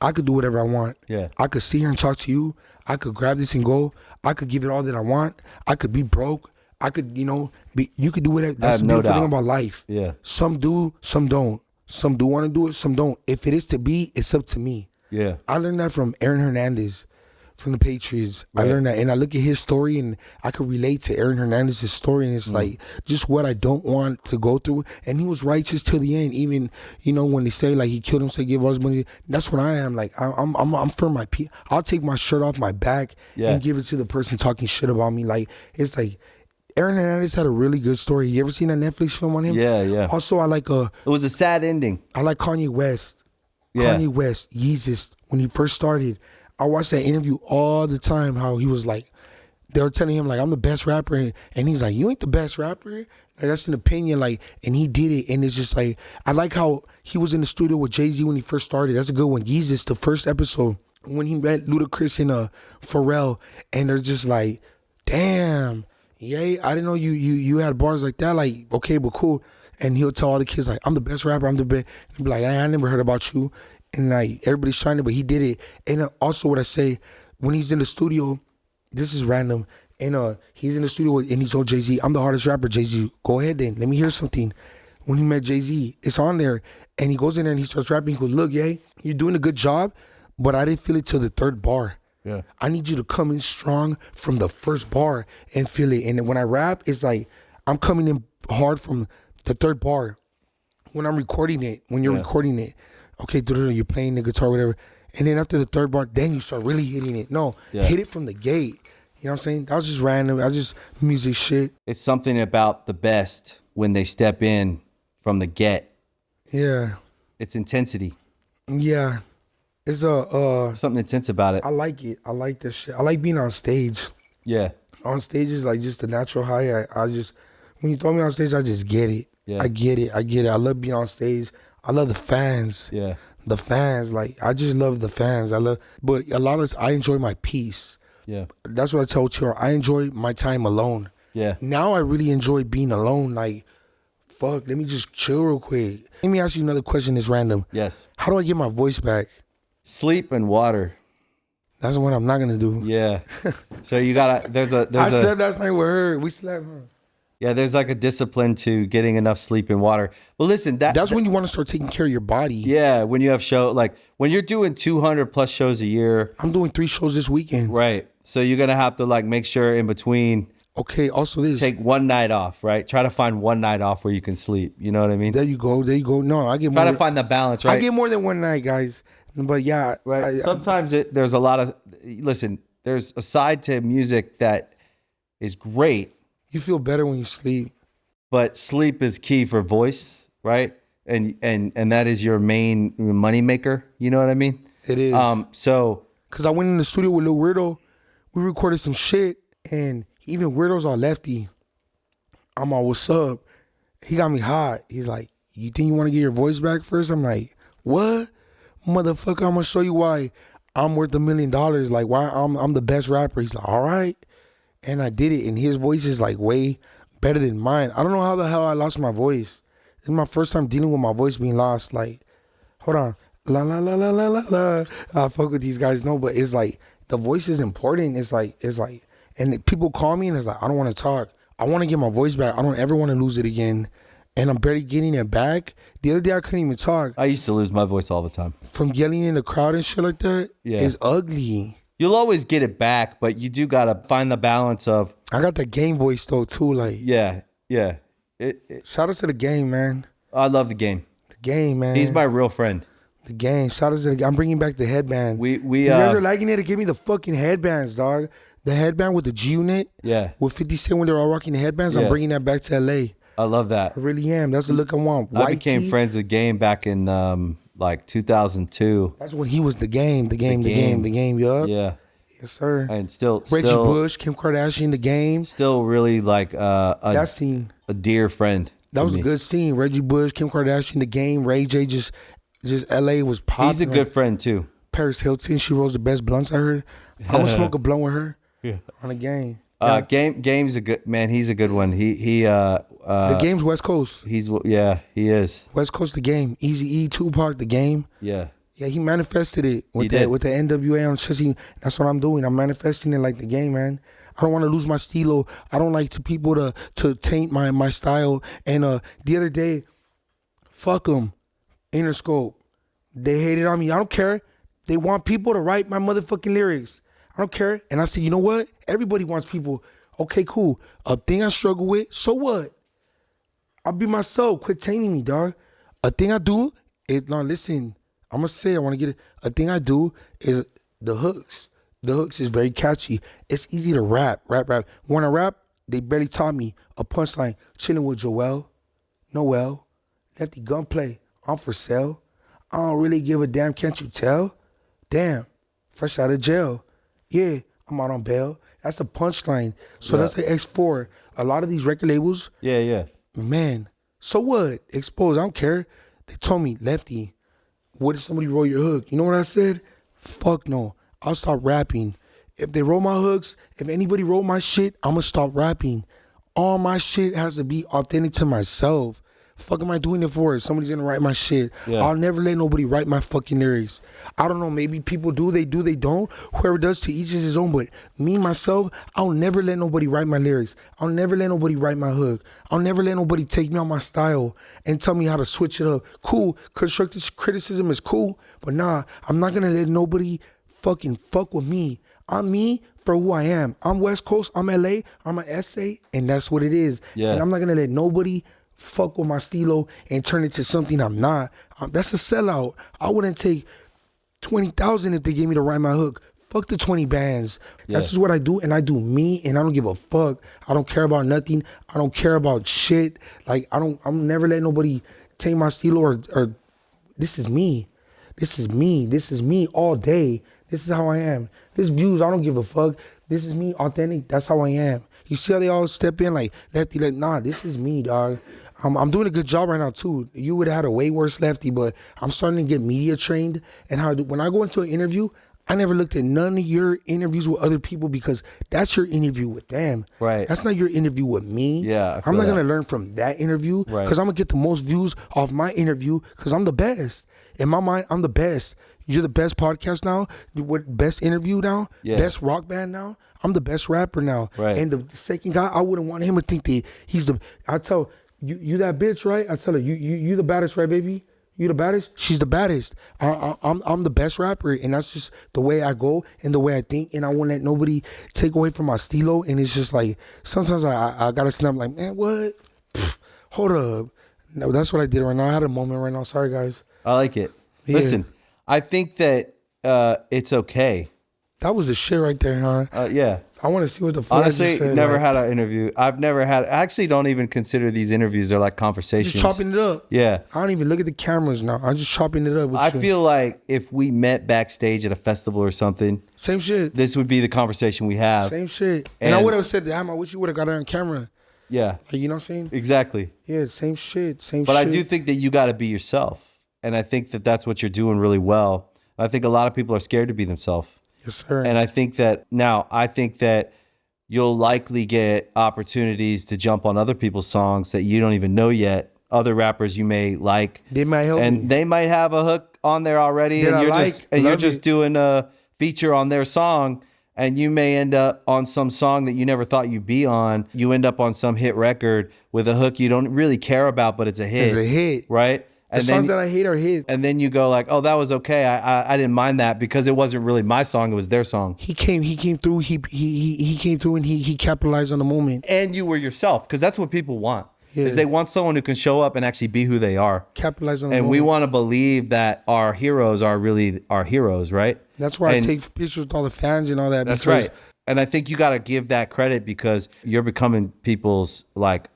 I could do whatever I want. Yeah. I could sit here and talk to you. I could grab this and go. I could give it all that I want. I could be broke. I could, you could do whatever. That's the beautiful thing about life. Yeah. Some do, some don't. Some do want to do it, some don't. If it is to be, it's up to me. Yeah. I learned that from Aaron Hernandez. from the Patriots. Right. I learned that, and I look at his story, and I could relate to Aaron Hernandez's story, and it's like just what I don't want to go through. And he was righteous till the end. Even when they say like he killed him, say give us money. That's what I am. Like I'm for my people. I'll take my shirt off my back and give it to the person talking shit about me. Like it's like Aaron Hernandez had a really good story. You ever seen a Netflix film on him? Yeah. Also, I like It was a sad ending. I like Kanye West. Yeah. Kanye West, Yeezus, when he first started, I watched that interview all the time, how he was like, they were telling him, like, I'm the best rapper. And he's like, you ain't the best rapper. Like, that's an opinion. Like, and he did it. And it's just like, I like how he was in the studio with Jay-Z when he first started. That's a good one. Yeezus, the first episode, when he met Ludacris and Pharrell, and they're just like, damn, yay, I didn't know you had bars like that. Like, okay, but cool. And he'll tell all the kids, like, I'm the best rapper, I'm the best. He'll be like, I never heard about you. And like, everybody's trying to, but he did it. And also what I say, when he's in the studio, this is random, and he's in the studio and he told Jay-Z, I'm the hardest rapper. Jay-Z, go ahead then, let me hear something. When he met Jay-Z, it's on there. And he goes in there and he starts rapping. He goes, look, yay, you're doing a good job, but I didn't feel it till the third bar. Yeah. I need you to come in strong from the first bar and feel it. And when I rap, it's like I'm coming in hard from the third bar. When I'm recording it, when you're recording it, okay, you're playing the guitar, whatever. And then after the third bar, then you start really hitting it. No, hit it from the gate. You know what I'm saying? That was just random. I just music shit. It's something about the best when they step in from the get. Yeah. It's intensity. Yeah. It's Something intense about it. I like it. I like this shit. I like being on stage. Yeah. On stage is like just a natural high. I just, when you throw me on stage, I just get it. Yeah. I get it. I love being on stage. I love the fans. Yeah. The fans, like, I just love the fans. But a lot of I enjoy my peace. Yeah. That's what I told you. I enjoy my time alone. Yeah. Now I really enjoy being alone. Like, fuck, let me just chill real quick. Let me ask you another question that's random. Yes. How do I get my voice back? Sleep and water. That's what I'm not gonna do. Yeah. So you gotta. I slept last night with her. We slept. Huh? Yeah. There's like a discipline to getting enough sleep and water. Well, listen. That's when you want to start taking care of your body. Yeah. When you have like when you're doing 200 plus shows a year. I'm doing 3 shows this weekend. Right. So you're gonna have to like make sure in between. Okay. Also, this. Take one night off. Right. Try to find one night off where you can sleep. You know what I mean? There you go. There you go. No, I get more. Try to find the balance. Right. I get more than one night, guys. But yeah, right. Sometimes there's a lot of, listen, there's a side to music that is great. You feel better when you sleep. But sleep is key for voice, right? And that is your main money maker. You know what I mean? It is. So, cause I went in the studio with Lil Weirdo, we recorded some shit, and even Weirdo's all Lefty. I'm all, what's up? He got me hot. He's like, you think you want to get your voice back first? I'm like, what? Motherfucker, I'm gonna show you why I'm worth $1 million. Like, why I'm the best rapper. He's like, all right. And I did it, and his voice is like way better than mine. I don't know how the hell I lost my voice. This is my first time dealing with my voice being lost. Like, hold on. La la la la la la la. I fuck with these guys, no, but it's like the voice is important. It's like, and people call me and it's like, I don't want to talk. I want to get my voice back. I don't ever want to lose it again. And I'm barely getting it back. The other day I couldn't even talk. I used to lose my voice all the time. From yelling in the crowd and shit like that. Yeah. It's ugly. You'll always get it back, but you do gotta find the balance of. I got the game voice though too. Like, yeah. Shout out to the game, man. I love the game. The game, man. He's my real friend. The game. Shout out to the game. I'm bringing back the headband. We you guys are liking it to give me the fucking headbands, dog. The headband with the G unit. Yeah. With 50 Cent when they're all rocking the headbands. Yeah. I'm bringing that back to LA. I love that. I really am. That's the look I want. I became friends with the game back in like 2002. That's when he was the game. Yup. Yeah. Yes, sir. And still Reggie Bush, Kim Kardashian, the game. Still really like that scene. A dear friend. That was a good scene. Reggie Bush, Kim Kardashian, the game. Ray J, just LA was popping. He's a good friend too. Paris Hilton, she rolls the best blunts I heard. I'm gonna smoke a blunt with her. Yeah. On the game. Yeah. Game's a good man. He's a good one. The game's West Coast. He is West Coast. The game. Eazy-E, Tupac. The game. Yeah. Yeah, he manifested it with the NWA on chest. That's what I'm doing. I'm manifesting it like the game, man. I don't want to lose my stilo. I don't like to people to taint my style. And the other day, fuck them, Interscope. They hated on me. I don't care. They want people to write my motherfucking lyrics. I don't care. And I said, you know what? Everybody wants people. Okay, cool. A thing I struggle with, so what? I'll be myself. Quit tainting me, dog. A thing I do is, no, listen, I'm going to say, I want to get it. A thing I do is the hooks. The hooks is very catchy. It's easy to rap. When I rap, they barely taught me a punchline. Chilling with Joel, Noel, Lefty Gunplay, I'm for sale. I don't really give a damn, can't you tell? Damn, fresh out of jail. Yeah, I'm out on bail. That's a punchline. So that's the X4. A lot of these record labels, Yeah. man, so what? Exposed, I don't care. They told me, Lefty, what if somebody roll your hook? You know what I said? Fuck no. I'll stop rapping. If they roll my hooks, if anybody roll my shit, I'm gonna stop rapping. All my shit has to be authentic to myself. Fuck am I doing it for? If somebody's gonna write my shit. Yeah. I'll never let nobody write my fucking lyrics. I don't know, maybe people do, they don't. Whoever does, to each is his own. But me, myself, I'll never let nobody write my lyrics. I'll never let nobody write my hook. I'll never let nobody take me on my style and tell me how to switch it up. Cool, constructive criticism is cool, but nah, I'm not gonna let nobody fucking fuck with me. I'm me for who I am. I'm West Coast, I'm LA, I'm an SA, and that's what it is. Yeah. And I'm not gonna let nobody fuck with my stilo and turn it to something I'm not. That's a sellout. I wouldn't take 20,000 if they gave me to write my hook. Fuck the 20 bands. That's just what I do, and I do me, and I don't give a fuck. I don't care about nothing. I don't care about shit. Like I'm never letting nobody take my stilo or this is me. This is me. This is me all day. This is how I am. This views, I don't give a fuck. This is me, authentic. That's how I am. You see how they all step in like Lefty, like, nah, this is me, dog. I'm doing a good job right now too. You would have had a way worse Lefty, but I'm starting to get media trained. And when I go into an interview, I never looked at none of your interviews with other people because that's your interview with them. Right. That's not your interview with me. Yeah, I feel I'm not that. going to learn from that interview Right. because I'm going to get the most views off my interview because I'm the best. In my mind, I'm the best. You're the best podcast now. What best interview now? Yeah. Best rock band now. I'm the best rapper now. Right. And the second guy, I wouldn't want him to think that he's the. I tell you that bitch, right? I tell her you the baddest, right, baby? You the baddest? She's the baddest. I'm the best rapper, and that's just the way I go and the way I think, and I won't let nobody take away from my stilo. And it's just like sometimes I gotta snap like, man, what? Pfft, hold up. No, that's what I did right now. I had a moment right now. Sorry, guys. I like it. Yeah. Listen, I think that it's okay. That was the shit right there, huh? Yeah. I want to see what the fuck I Honestly, just said. never like, had an interview. I actually don't even consider these interviews. They're like conversations. just chopping it up. Yeah. I don't even look at the cameras now. I'm just chopping it up with I you. feel like if we met backstage at a festival or something, Same shit. this would be the conversation we have. Same shit. And I And- would have said, damn, I wish you would have got it on camera. Yeah, Like, you know what I'm saying? exactly. Yeah, same shit. Same But shit. I do think that you got to be yourself. And I think that that's what you're doing really well. I think a lot of people are scared to be themselves. Yes, sir. And I think that you'll likely get opportunities to jump on other people's songs that you don't even know yet. Other rappers you may like. They might help And me. they might have a hook on there already. That And I you're like. you're Love just it. doing a feature on their song. And you may end up on some song that you never thought you'd be on. You end up on some hit record with a hook you don't really care about, but it's a hit. It's a hit. Right? The songs that I hate are hits. And then you go like, oh, that was okay. I didn't mind that because it wasn't really my song. It was their song. He came through. He came through and he capitalized on the moment. And you were yourself because that's what people want. Yeah. Is they want someone who can show up and actually be who they are. Capitalized on the And moment. we want to believe that our heroes are really our heroes, right? That's why And I take pictures with all the fans and all that. That's because right. And I think you got to give that credit because you're becoming people's, like,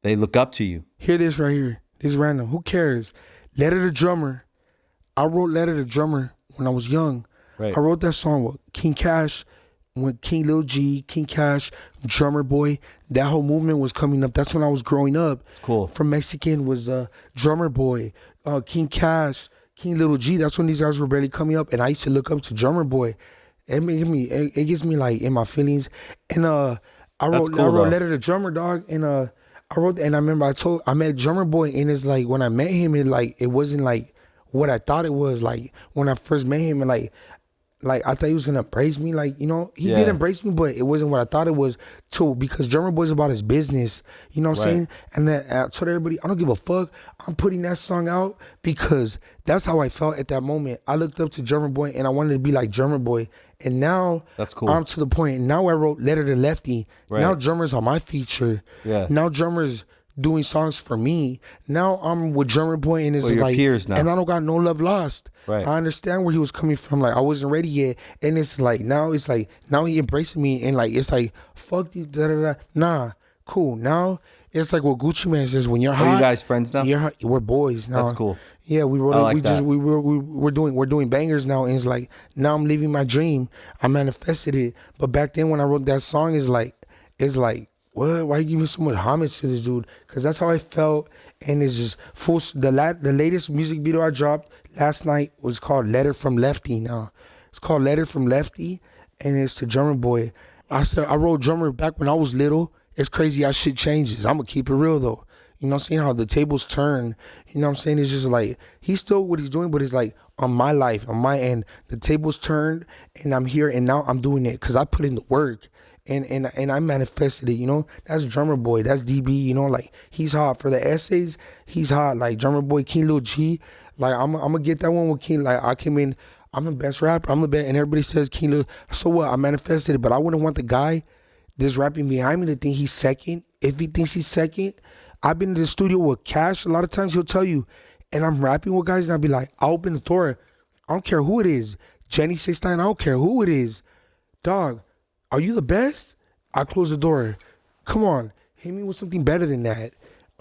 they look up to you. Hear this right here. This is random. Who cares? Letter to Drummer. I wrote Letter to Drummer when I was young. Right. I wrote that song with King Cash, with King Lil G, King Cash, Drummer Boy. That whole movement was coming up. That's when I was growing up. Cool. From Mexican was Drummer Boy, King Cash, King Lil G. That's when these guys were barely coming up. And I used to look up to Drummer Boy. It gets me like in my feelings. And I wrote cool, though. Letter to Drummer, dog. And I remember I met Drummer Boy, and it's like when I met him, it wasn't like what I thought it was. Like when I first met him, and like I thought he was gonna embrace me. Like, you know, he did Yeah. embrace me, but it wasn't what I thought it was too, because Drummer Boy's about his business. You know what I'm Right. saying? And then I told everybody, I don't give a fuck. I'm putting that song out because that's how I felt at that moment. I looked up to Drummer Boy and I wanted to be like Drummer Boy. And now That's cool. I'm to the point. Now I wrote Letter to Lefty. Right. Now drummers on my feature. Yeah. Now drummers doing songs for me. Now I'm with Drummer Boy, and it's Well, your like peers now. and I don't got no love lost. Right. I understand where he was coming from. Like I wasn't ready yet, and it's like now he embracing me, and like it's like fuck you, da da da. Nah, cool. Now it's like what Gucci Man says: when you're hot, Are you guys friends now? you're hot, we're boys now. That's cool. Yeah, we wrote. I like we just that. we're doing bangers now, and it's like now I'm living my dream. I manifested it, but back then when I wrote that song, it's like what? Why are you giving so much homage to this dude? Because that's how I felt, and it's just full. The latest music video I dropped last night was called Letter from Lefty. Now it's called Letter from Lefty, and it's to Drummer Boy. I wrote Drummer back when I was little. It's crazy how shit changes. I'm gonna keep it real though. You know what I'm saying? How the tables turn. You know what I'm saying? It's just like, he's still what he's doing, but it's like on my life, on my end, the tables turned and I'm here and now I'm doing it because I put in the work and I manifested it, you know? That's Drummer Boy. That's DB, you know? Like, he's hot. For the essays, he's hot. Like, Drummer Boy, King Lil G. Like, I'm going to get that one with King. Like, I came in, I'm the best rapper. I'm the best. And everybody says King Lil. So what? I manifested it, but I wouldn't want the guy that's rapping behind me to think he's second. If he thinks he's second, I've been in the studio with Cash. A lot of times he'll tell you, and I'm rapping with guys, and I'll be like, I'll open the door. I don't care who it is. Jenny 69, I don't care who it is. Dog, are you the best? I close the door. Come on, hit me with something better than that.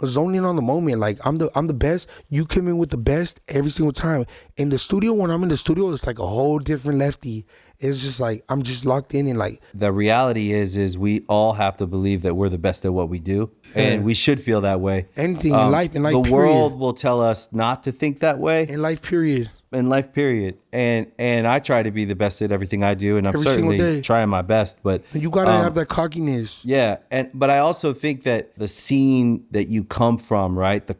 Zoning on the moment, like I'm the best. You come in with the best every single time. In the studio, when I'm in the studio, it's like a whole different Lefty. It's just like I'm just locked in and like. The reality is we all have to believe that we're the best at what we do, and we should feel that way. Anything in life, the period. world will tell us not to think that way. In life, period. In life, period. And I try to be the best at everything I do, and I'm Every single certainly day. trying my best. But You gotta have that cockiness. yeah, but I also think that the scene that you come from, right, the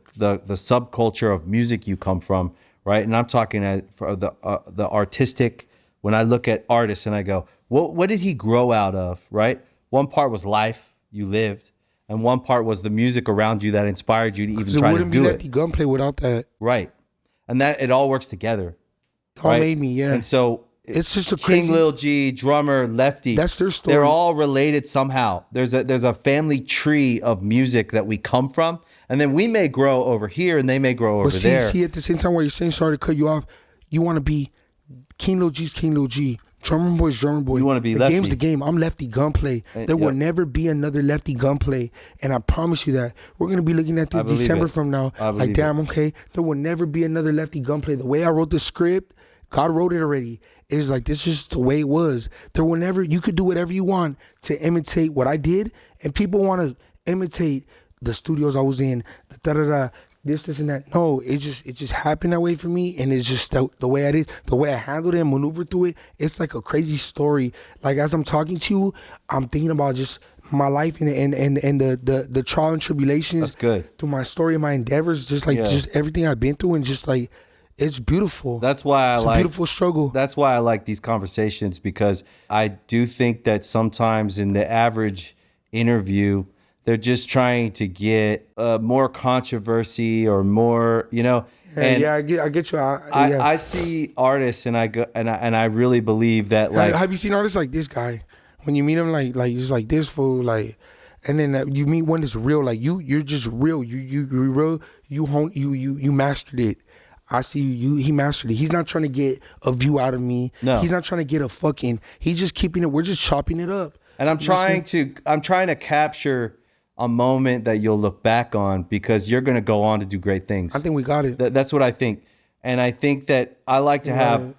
subculture of music you come from, right, and I'm talking for the artistic. When I look at artists and I go, what did he grow out of, right? One part was life you lived, and one part was the music around you that inspired you to even try to wouldn't be do Lefty it. Gunplay without that. Right, and that it all works together. All right? made me, yeah. And so It's just a King crazy. Lil G, drummer, Lefty. That's their story. They're all related somehow. There's a family tree of music that we come from, and then we may grow over here, and they may grow over But there. see, at the same time, while you're saying, sorry to cut you off, you want to be King Lil G's King Lil G. Drummer Boy's Drummer Boy. You wanna be the Lefty. game's the game. I'm Lefty Gunplay. There will yep. never be another Lefty Gunplay, and I promise you that. We're gonna be looking at I this believe December it. from now. I Like, believe damn, okay. There will never be another Lefty Gunplay. The way I wrote the script, God wrote it already. It's like this is just the way it was. There will never. You could do whatever you want to imitate what I did, and people want to imitate the studios I was in. Da da da. This and that. No, it just happened that way for me, and it's just the way I did, the way I handled it and maneuvered through it. It's like a crazy story. Like as I'm talking to you, I'm thinking about just my life and the trial and tribulations. That's good. Through my story and my endeavors, just like just everything I've been through, and just like it's beautiful. That's why it's a beautiful struggle. That's why I like these conversations, because I do think that sometimes in the average interview, they're just trying to get more controversy or more, you know. And I get you. I see artists and I go and I really believe that, like, have you seen artists like this guy? When you meet him, like he's like this fool, like, and then you meet one that's real, like you're just real. You're real. You mastered it. I see you. He mastered it. He's not trying to get a view out of me. No. He's not trying to get a fucking. He's just keeping it. We're just chopping it up. And I'm trying to capture a moment that you'll look back on, because you're going to go on to do great things. I think we got it. That's what I think. And I think that I like to have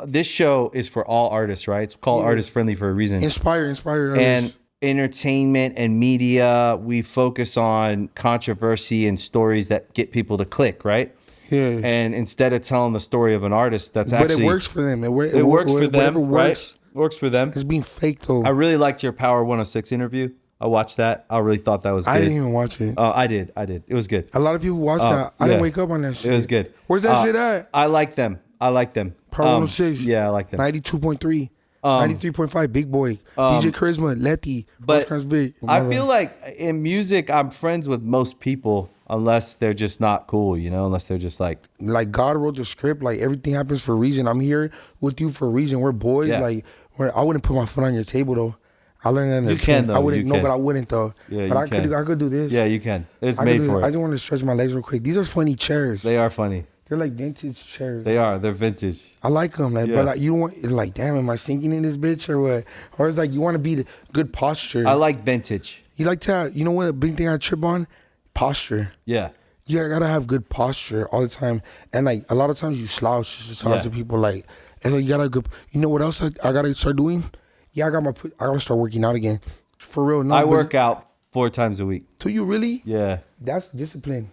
this show is for all artists, right? It's called Artist Friendly for a reason. Inspire others. And entertainment and media, we focus on controversy and stories that get people to click, right? Yeah. And instead of telling the story of an artist, that's but actually it works for them. It works for them, whatever right? works. Works for them. It's being fake though. I really liked your Power 106 interview. I watched that. I really thought that was good. I didn't even watch it. Oh, I did. It was good. A lot of people watch that. I didn't wake up on that shit. It was good. Where's that shit at? I like them. Power 106. Yeah, I like them. 92.3. 93.5, Big Boy. DJ Charisma, Letty. But I feel like in music, I'm friends with most people, unless they're just not cool, you know, unless they're just like God wrote the script. Like everything happens for a reason. I'm here with you for a reason. We're boys. Yeah. Like Where I wouldn't put my foot on your table though. I learned that in the You can, gym. though. I wouldn't. You No, can. but I wouldn't though. Yeah, but you I can. could. I could do this. Yeah, you can. It's I made could do for I it. just want to stretch my legs real quick. These are funny chairs. They are funny. They're like vintage chairs. They are. They're vintage. I like them. Like, Yeah. But like, you don't want. It's like, damn, am I sinking in this bitch or what? Or it's like you want to be the good posture. I like vintage. You like to. You know what? A big thing I trip on, posture. Yeah. You gotta have good posture all the time. And like a lot of times you slouch just to talk Yeah. to people. Like, and like you gotta good. You know what else I gotta start doing? Yeah, I gotta start working out again. For real. No, I but- work out 4 times a week. Do you really? Yeah. That's discipline.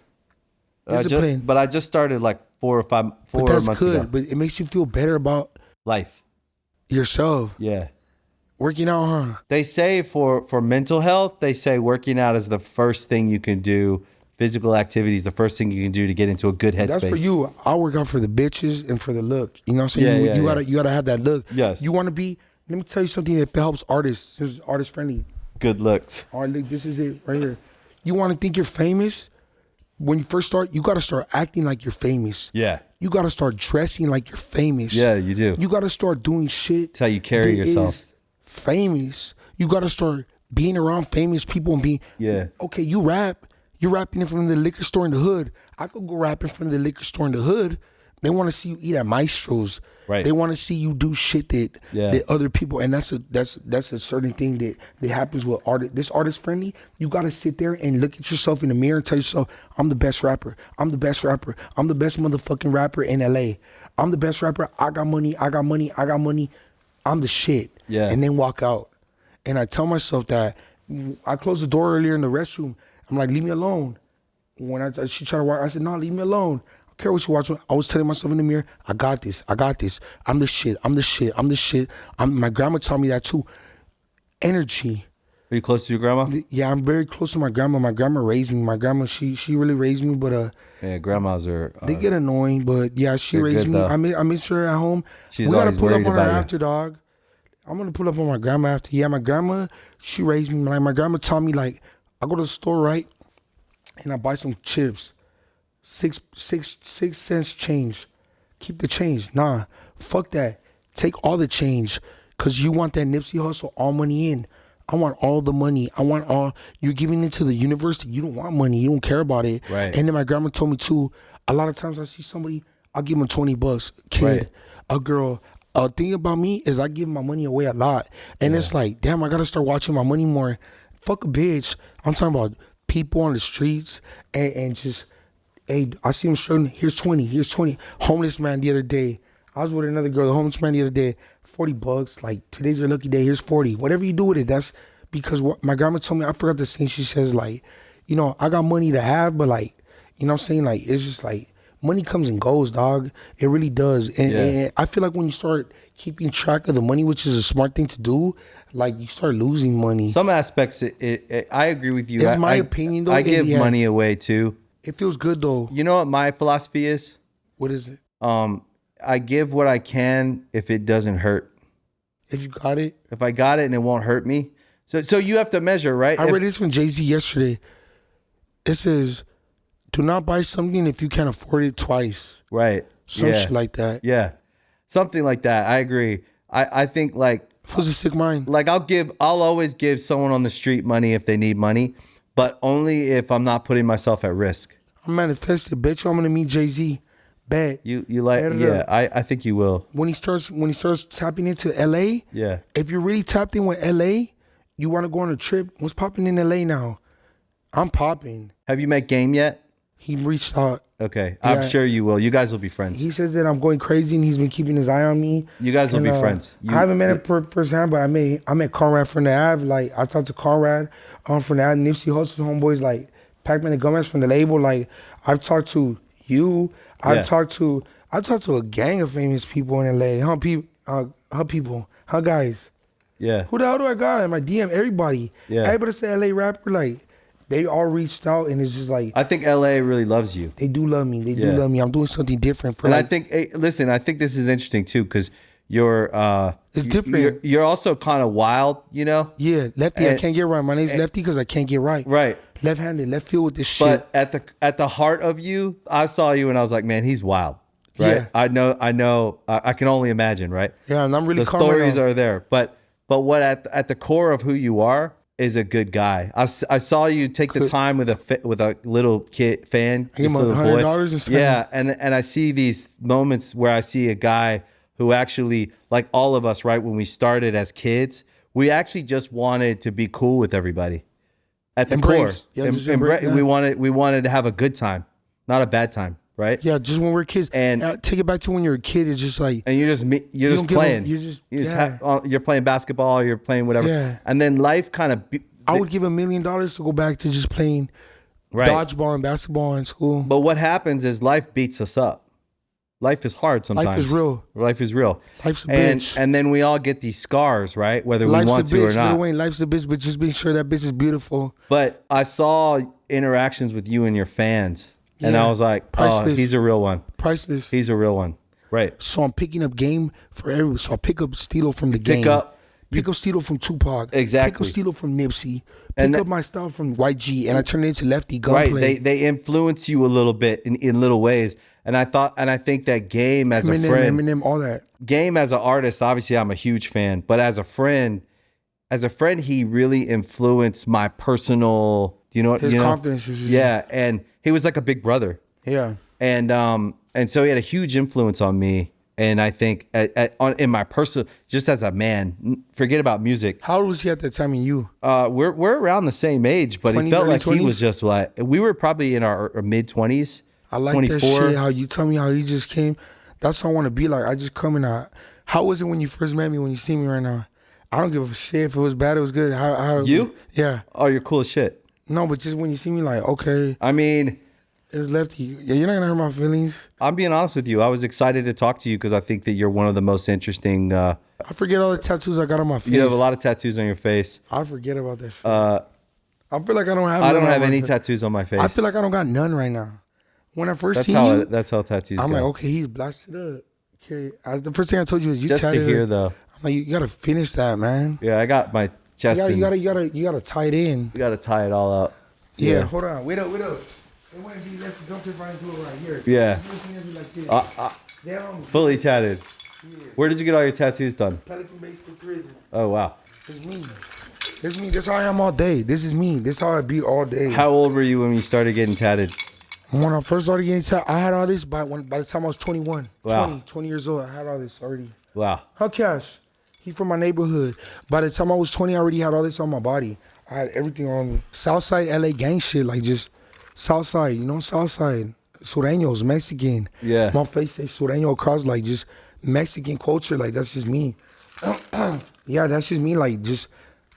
Discipline. But I just started like 4 But that's months good. ago. But it makes you feel better about Life. yourself. Yeah. Working out, huh? They say for mental health, they say working out is the first thing you can do. Physical activity is the first thing you can do to get into a good headspace. That's for you. I work out for the bitches and for the look. You know what I'm saying? Yeah, You gotta have that look. Yes. You wanna be. Let me tell you something that helps artists. This is artist friendly. Good looks. All right, look, this is it right here. You want to think you're famous? When you first start, you got to start acting like you're famous. Yeah. You got to start dressing like you're famous. Yeah, you do. You got to start doing shit. It's how you carry that yourself. is famous. You got to start being around famous people and being. Yeah. Okay, you rap. You're rapping in front of the liquor store in the hood. I could go rap in front of the liquor store in the hood. They want to see you eat at Maestro's. Right. They want to see you do shit that other people, and that's a certain thing that happens with art. This artist friendly. You got to sit there and look at yourself in the mirror and tell yourself, "I'm the best rapper. I'm the best rapper. I'm the best motherfucking rapper in LA. I'm the best rapper. I got money. I got money. I got money. I'm the shit." Yeah. And then walk out. And I tell myself that. I closed the door earlier in the restroom. I'm like, "Leave me alone." When she tried to walk, I said, "No, leave me alone. I don't care what you watch." I was telling myself in the mirror, I got this. I got this. I'm the shit. I'm the shit. I'm the shit. My grandma taught me that too. Energy. Are you close to your grandma? Yeah, I'm very close to my grandma. My grandma raised me. My grandma, she really raised me, but Yeah, grandmas are. they get annoying. But yeah, she they're raised good, me. though. I miss her at home. She's we gotta always pull up worried on her about you. after, dog. I'm gonna pull up on my grandma after. Yeah, my grandma, she raised me. Like my grandma taught me, like, I go to the store, right, and I buy some chips. 6 cents change. Keep the change. Nah, fuck that. Take all the change, cause you want that Nipsey Hussle all money in. I want all the money. I want all. You're giving it to the universe. You don't want money. You don't care about it. Right. And then my grandma told me too. A lot of times I see somebody, I'll give them $20. Kid, Right. a girl. A thing about me is I give my money away a lot, and it's like, damn, I gotta start watching my money more. Fuck a bitch. I'm talking about people on the streets and just. Hey, I see him struggling. Here's 20. Here's 20. Homeless man the other day. I was with another girl, the homeless man the other day. $40. Like, today's your lucky day. Here's 40. Whatever you do with it, that's because what my grandma told me. I forgot the saying. She says, like, you know, I got money to have, but like, you know what I'm saying? Like, it's just like, money comes and goes, dog. It really does. And I feel like when you start keeping track of the money, which is a smart thing to do, like, you start losing money. Some aspects, I agree with you. It's my opinion, though. I give Yeah. money away too. It feels good, though. You know what my philosophy is? What is it? I give what I can if it doesn't hurt. If you got it. If I got it and it won't hurt me. So you have to measure, right? I read this from Jay-Z yesterday. It says, do not buy something if you can't afford it twice. Right. Some shit like that. Yeah. Something like that. I agree. I think like It was a sick mind. like I'll always give someone on the street money if they need money, but only if I'm not putting myself at risk. I manifested. Bet you I'm gonna meet Jay-Z. Bet. You like I think you will. When he starts tapping into LA, Yeah. if you're really tapped in with LA, you wanna go on a trip. What's popping in LA now? I'm popping. Have you met Game yet? He reached out. Okay. I'm Yeah. sure you will. You guys will be friends. He said that I'm going crazy and he's been keeping his eye on me. You guys will And, be friends. I haven't met him firsthand, but I met Conrad from the Ave. Like, I talked to Conrad from the Ave, Nipsey Hussle homeboys, like Pac-Man and Gomez from the label. Like, I've talked to you. I've talked to a gang of famous people in LA. Huh, guys. Yeah. Who the hell do I got in my DM? Everybody. Yeah. Everybody say LA rapper, like, they all reached out, and it's just like, I think LA really loves you. they do love me. They do Yeah. love me. I'm doing something different for And I like, think, hey, listen, I think this is interesting too, because you're It's different. You're also kind of wild, you know. yeah, lefty. I And- can't get right. My name's Lefty because I can't get right. Right. Left-handed, left field with this shit. But at the heart of you, I saw you and I was like, man, he's wild. right? Yeah. I know. I can only imagine, right? Yeah, and I'm really the calm right stories now. are there, but what at the core of who you are is a good guy. I saw you take the time with a little kid fan, I give this him little boy. $100 and Yeah, and I see these moments where I see a guy who actually, like all of us, right? When we started as kids, we actually just wanted to be cool with everybody. At the Embrace. core, Yeah, just embrace, yeah. we wanted to have a good time, not a bad time, right? Yeah, just when we're kids. And- take it back to when you're a kid. It's just like, And you're just don't give playing. a- You're playing basketball. You're playing whatever. Yeah. And then life kind of. I would give $1 million to go back to just playing Right. dodgeball and basketball in school. But what happens is life beats us up. Life is hard sometimes. Life is real. Life is real. Life's a and, bitch. And then we all get these scars, right? Whether Life's we a want to bitch, or not. Lil Wayne, life's a bitch, but just be sure that bitch is beautiful. But I saw interactions with you and your fans, and Yeah. I was like, Priceless. oh, he's a real one. Priceless. He's a real one. Right. So I'm picking up game for everyone. So I pick up Steelo from the game. Pick up Steelo from Tupac. Exactly. Pick up Steelo from Nipsey. And Pick up my style from YG, and I turn it into Lefty Gunplay. Right. They influence you a little bit in little ways. And I think that Game as a friend, Eminem, all that. Game as an artist, obviously I'm a huge fan, but as a friend, he really influenced my personal, His confidence is just, yeah. And he was like a big brother. Yeah. And so he had a huge influence on me. And I think in my personal, just as a man, forget about music. How old was he at that time and you? We're around the same age, but 20s, he felt early like 20s? he was just like, we were probably in our mid-20s. I like 24. that shit. How you tell me how you just came. That's what I want to be like. I just come in. How was it when you first met me? When you see me right now, I don't give a shit if it was bad. It was good. How You? Yeah. Oh, you're cool as shit. No, but just when you see me, like, okay, I mean, it was Lefty. Yeah, you're not gonna hurt my feelings. I'm being honest with you. I was excited to talk to you because I think that you're one of the most interesting. I forget all the tattoos I got on my face. You have a lot of tattoos on your face. I forget about that shit. I feel like I don't have. I don't none have on my any face. tattoos on my face. I feel like I don't got none right now. When I first seen you, that's how tattoos I'm go. like, okay, he's blasted up. Okay, the first thing I told you is you Just to tatted hear it. though. I'm like, you gotta finish that, man. Yeah, I got my chest. You gotta tie it in. You gotta tie it all up. Yeah, hold on. Wait up. It wouldn't be left to dump if I do it right here. Yeah. It's gonna be like this. Down. Fully tatted. Yeah. Where did you get all your tattoos done? Pelican Bay State Prison. Oh wow. It's me. It's me. That's how I am all day. This is me. This is how I be all day. How old were you when you started getting tatted? When I first started getting tatted, I had all this by the time I was 21. Wow. 20 years old. I had all this already. Wow. Huh, Cash? He from my neighborhood. By the time I was 20, I already had all this on my body. I had everything on me. Southside LA gang shit, like just Southside, Southside. Sureños, Mexican. Yeah. My face says Sureño across, like just Mexican culture, like that's just me. Yeah, that's just me, like just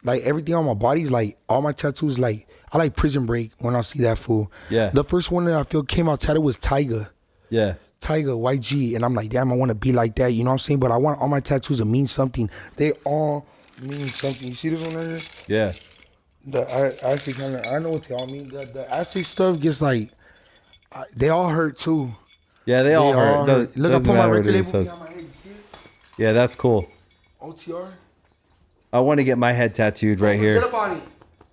like everything on my body's like all my tattoos, like I like Prison Break when I see that fool. Yeah. The first one that I feel came out tattooed was Tyga. Yeah. Tyga, YG, and I'm like, damn, I want to be like that, you know what I'm saying? But I want all my tattoos to mean something. They all mean something. You see this one right here? Yeah. I actually kind of, I know what they all mean. The acid stuff gets like, they all hurt too. Yeah, they all hurt. Look, I put my record label behind my head. You see it? Yeah, that's cool. OTR. I want to get my head tattooed right Forget here. about it.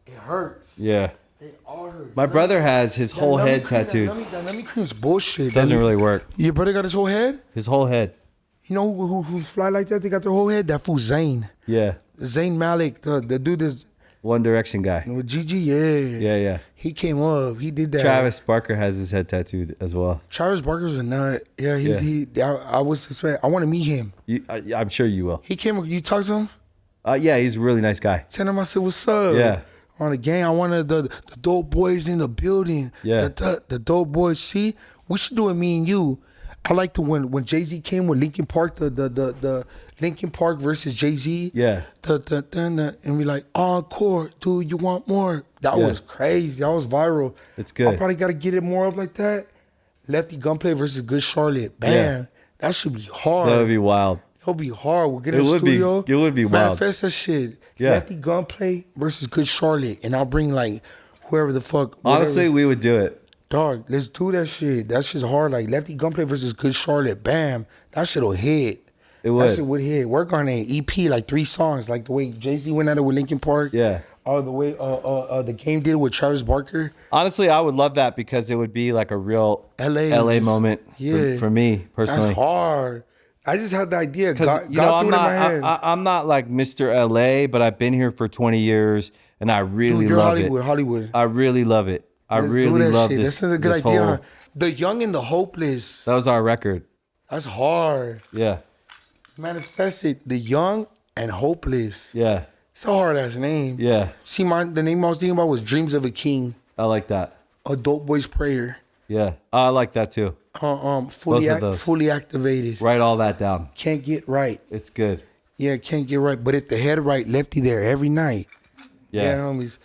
It hurts. Yeah. They all hurt. My brother has his whole head tattooed. That Lemmy cream's bullshit. Doesn't really work. Your brother got his whole head? His whole head. You know who fly like that? They got their whole head? That fool Zayn. Yeah. Zayn Malik, the dude that One Direction guy. with Gigi, yeah. Yeah. He came up. He did that. Travis Barker has his head tattooed as well. Travis Barker's a nut. Yeah, I would suspect. I want to meet him. I'm sure you will. He came. You talk to him? Yeah, he's a really nice guy. Tell him I said, what's up? Yeah. On the gang, I wanted the dope boys in the building. Yeah. The dope boys. See, we should do it, me and you. I like the when Jay-Z came with Linkin Park, the Linkin Park versus Jay-Z. Yeah. And we like, encore, do you want more? That Yeah. was crazy. That was viral. It's good. I probably got to get it more up like that. Lefty Gunplay versus Good Charlotte. Bam. Yeah. That should be hard. That would be wild. It'll be hard. We'll get in It the would be- studio. it would be wild. Manifest that shit. Yeah. Lefty Gunplay versus Good Charlotte. And I'll bring like whoever the fuck. whatever. Honestly, we would do it. Dog, let's do that shit. That shit's hard. Like Lefty Gunplay versus Good Charlotte. Bam. That shit'll hit. It would. That shit would hit. Work on an EP, like 3 songs, like the way Jay-Z went at it with Linkin Park. Yeah. Oh, the way the game did with Travis Barker. Honestly, I would love that because it would be like a real LA moment for me personally. That's hard. I just had the idea. Because I'm not like Mr. LA, but I've been here for 20 years and I really love Hollywood. I really love it. I really love shit. this. This is a good idea. Whole, The Young and the Hopeless. that was our record. That's hard. Yeah. Manifest it. The Young and Hopeless. Yeah. It's a hard ass name. Yeah. See, the name I was thinking about was Dreams of a King. I like that. A Dope Boy's Prayer. Yeah. I like that too. Fully activated. Write all that down. Can't get right. It's good. Yeah, can't get right. But if the head right, Lefty there every night. Yeah. Homies.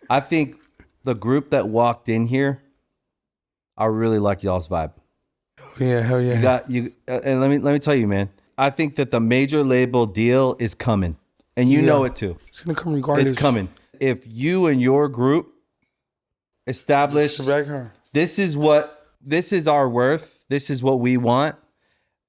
I think the group that walked in here, I really like y'all's vibe. Yeah, hell yeah. And let me tell you, man. I think that the major label deal is coming, and you know it too. It's gonna come regardless. It's coming. If you and your group establish this is our worth, this is what we want,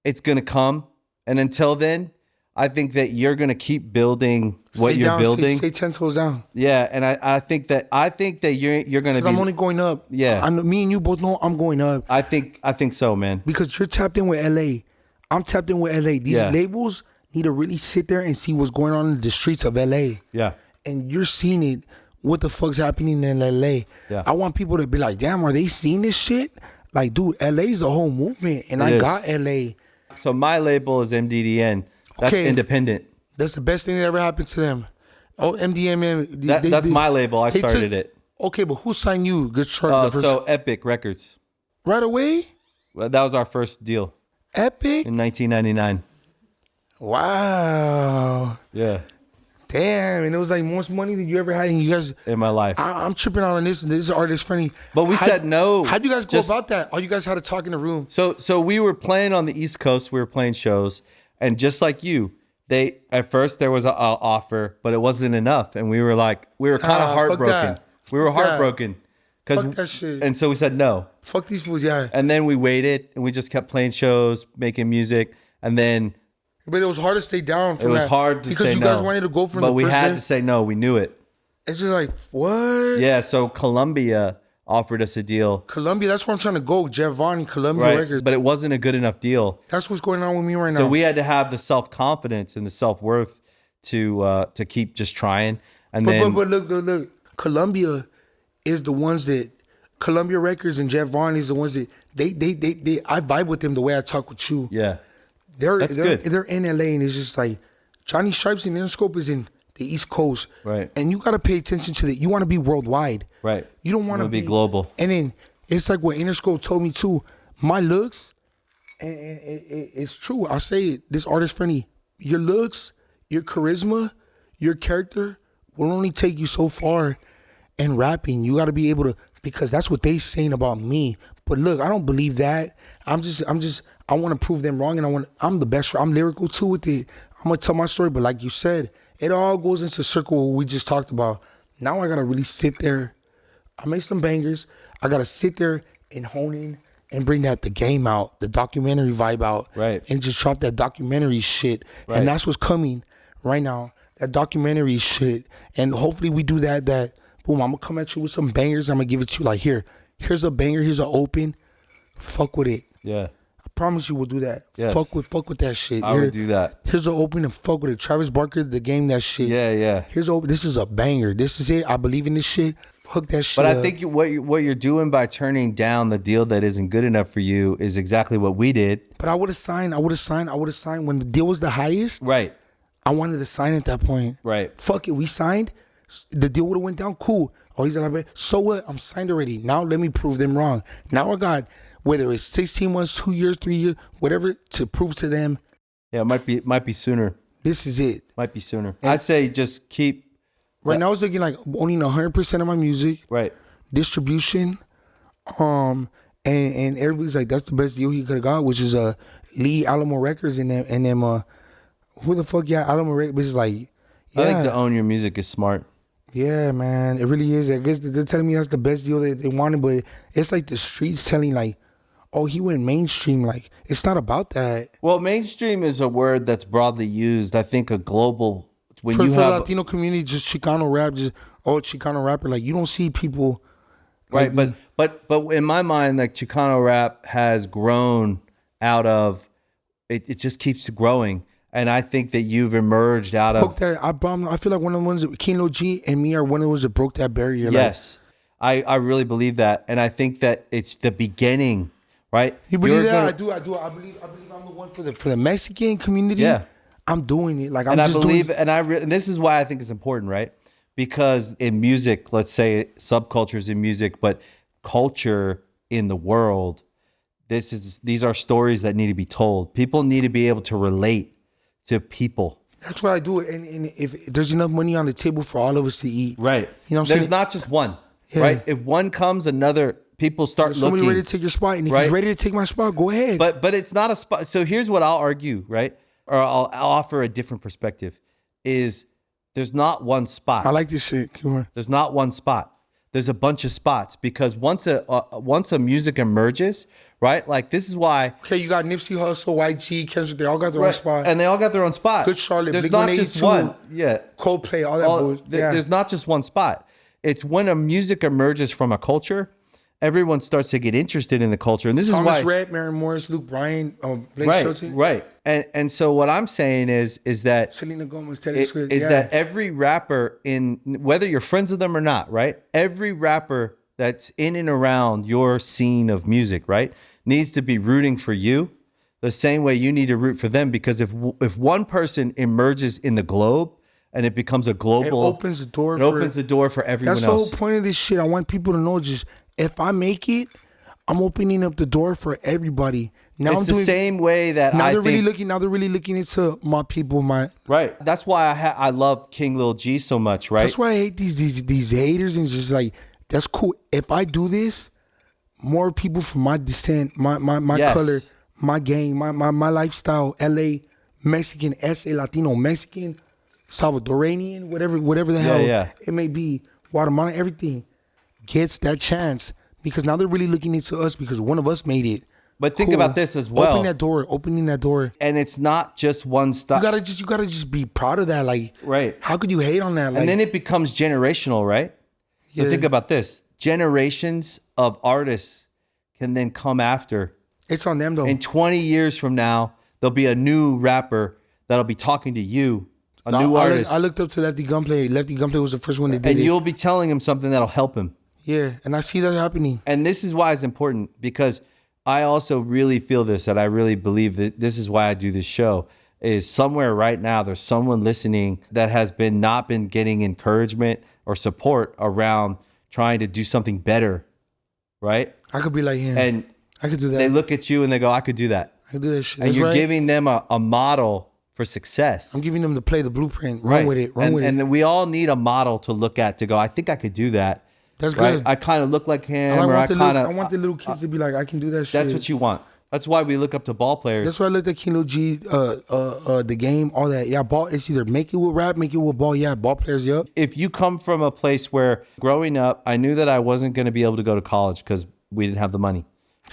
it's gonna come. And until then, I think that you're gonna keep building what you're building. Stay 10 toes down. Yeah, and I think that you're gonna be. I'm only going up. Yeah, me and you both know I'm going up. I think so, man. Because you're tapped in with LA. I'm tapped in with LA. These labels need to really sit there and see what's going on in the streets of LA. Yeah, and you're seeing it. What the fuck's happening in LA? Yeah, I want people to be like, damn, are they seeing this shit? Like, dude, LA's a whole movement, and I got LA. So my label is MDDN. That's independent. That's the best thing that ever happened to them. Oh, MDMM. That's my label. I started it. Okay, but who signed you? Good so Epic Records. Right away? Well, that was our first deal. Epic? In 1999. Wow. Yeah. Damn, and it was like most money that you ever had, and you guys in my life. I'm tripping out on this, and this is artist friendly. But we said no. How'd you guys go about that? All you guys had to talk in the room. So we were playing on the East Coast. We were playing shows, and just like you, at first there was an offer, but it wasn't enough, and we were kind of heartbroken. We were heartbroken and so we said no. Fuck these fools, yeah. And then we waited, and we just kept playing shows, making music, and then. But it was hard to stay down from that. It was hard to say no. Because you guys wanted to go from the first But we had to say no. We knew it. It's just like, what? Yeah, so Columbia offered us a deal. Columbia, that's where I'm trying to go. Jeff Vaughn and Columbia Records. But it wasn't a good enough deal. That's what's going on with me right now. So we had to have the self-confidence and the self-worth to keep just trying. But look. Columbia is the ones that... Columbia Records and Jeff Vaughn is the ones that... They I vibe with them the way I talk with you. Yeah. That's good. They're in LA, and it's just like Johnny Stripes and Interscope is in the East Coast, right? And you got to pay attention to that. You want to be worldwide, right? You don't want to be global. And then it's like what Interscope told me too. My looks, and it's true. I say it. This artist friendly. Your looks, your charisma, your character will only take you so far. And rapping, you got to be able to, because that's what they saying about me. But look, I don't believe that. I want to prove them wrong, and I'm the best. I'm lyrical too with it. I'm gonna tell my story, but like you said, it all goes into circle what we just talked about. Now I gotta really sit there. I made some bangers. I gotta sit there and hone in and bring the game out, the documentary vibe out, right? And just drop that documentary shit. Right. And that's what's coming right now. That documentary shit, and hopefully we do that. Boom, I'm gonna come at you with some bangers. I'm gonna give it to you like here's a banger. Here's an open. Fuck with it. Yeah. Promise you we'll do that. Yes. Fuck with that shit. I would do that. Here's an open and fuck with it. Travis Barker, the game, that shit. Yeah. Here's open. This is a banger. This is it. I believe in this shit. Hook that shit. But I think what you're doing by turning down the deal that isn't good enough for you is exactly what we did. But I would have signed when the deal was the highest. Right. I wanted to sign at that point. Right. Fuck it. We signed. The deal would have went down. Cool. Oh, he's like, so what? I'm signed already. Now let me prove them wrong. Now I got, whether it's 16 months, 2 years, 3 years, whatever, to prove to them. Yeah, it might be sooner. This is it. Might be sooner. I say just keep. Right now it's looking like owning 100% of my music. Right. Distribution. And everybody's like, that's the best deal he could have got, which is Lee Alamo Records and them who the fuck Alamo Records is like. Yeah. I think to own your music is smart. Yeah, man, it really is. I guess they're telling me that's the best deal that they wanted, but it's like the streets telling like, oh, he went mainstream. Like, it's not about that. Well, mainstream is a word that's broadly used. I think a global, for the Latino community, just Chicano rap, just oh, Chicano rapper. Like, you don't see people. Right, like, but in my mind, like Chicano rap has grown out of it. It just keeps growing, and I think that you've emerged out broke of. that. I feel like one of the ones that King Lil G and me are one of the ones that broke that barrier. Yes, I really believe that, and I think that it's the beginning. Right? You believe You're that? gonna- I do. I believe I'm the one for the Mexican community. Yeah. I'm doing it. Like, I'm And I just believe, doing it. and this is why I think it's important, right? Because in music, let's say subcultures in music, but culture in the world, these are stories that need to be told. People need to be able to relate to people. That's why I do it. And if there's enough money on the table for all of us to eat, Right. You know what I'm There's saying? not just one, Yeah. right? If one comes, another, people start There's somebody looking. ready to take your spot, and if right? he's ready to take my spot, go ahead. But it's not a spot. So here's what I'll argue, right? Or I'll offer a different perspective is there's not one spot. I like this shit. Come on. There's not one spot. There's a bunch of spots because once a music emerges, right? Like this is why. Okay, you got Nipsey Hussle, YG, Kendrick. They all got their own Right, spot. and they all got their own spot. Good Charlotte, There's Blink not just 182, one. Yeah. Coldplay, all that bullshit. Yeah. There's not just one spot. It's when a music emerges from a culture, everyone starts to get interested in the culture, and this Thomas is why. Rhett, Mary Morris, Luke Bryan, Blake Right, Shelton, right, and so what I'm saying is that Selena Gomez, Taylor Swift. is yeah. that every rapper in whether you're friends with them or not, right? Every rapper that's in and around your scene of music, right, needs to be rooting for you the same way you need to root for them because if one person emerges in the globe and it becomes a global, It opens the door. it opens the door for everyone That's the else. whole point of this shit. I want people to know just if I make it, I'm opening up the door for everybody. Now It's I'm the doing same way that Now I they're think, really looking. Now they're really looking into my people. right. That's why I love King Lil G so much, right? That's why I hate these haters and just like that's cool. If I do this, more people from my descent, my Yes. color, my gang, my lifestyle, LA, Mexican, SA, Latino, Mexican, Salvadorian, whatever the hell yeah. it may be, Guatemala, everything gets that chance because now they're really looking into us because one of us made it. But think Cool. about this as well. Opening that door. And it's not just one stop. You gotta just be proud of that. Like, Right. how could you hate on that? Like, And then it becomes generational, right? So Yeah. think about this. Generations of artists can then come after. it's on them though. In 20 years from now, there'll be a new rapper that'll be talking to you, a new artist. I looked up to Lefty Gunplay. Lefty Gunplay was the first one that did and it. you'll be telling him something that'll help him. Yeah, and I see that happening. And this is why it's important because I also really feel this, and I really believe that this is why I do this show, is somewhere right now there's someone listening that has not been getting encouragement or support around trying to do something better, right? I could be like him. And I could do that. they look at you and they go, I could do that. I could do that shit. And That's you're right. giving them a model for success. I'm giving them to play the blueprint. Run Right. with it. Run and, with it. and we all need a model to look at to go, I think I could do that. That's right? good. I kind of look like him, I or I kind I of. want the little kids to be like, I can do that shit. That's what you want. That's why we look up to ball players. That's why I looked at Kilo G, the game, all that. Yeah, ball. It's either make it with rap, make it with ball. Yeah, ball players. Yep. If you come from a place where growing up, I knew that I wasn't going to be able to go to college because we didn't have the money,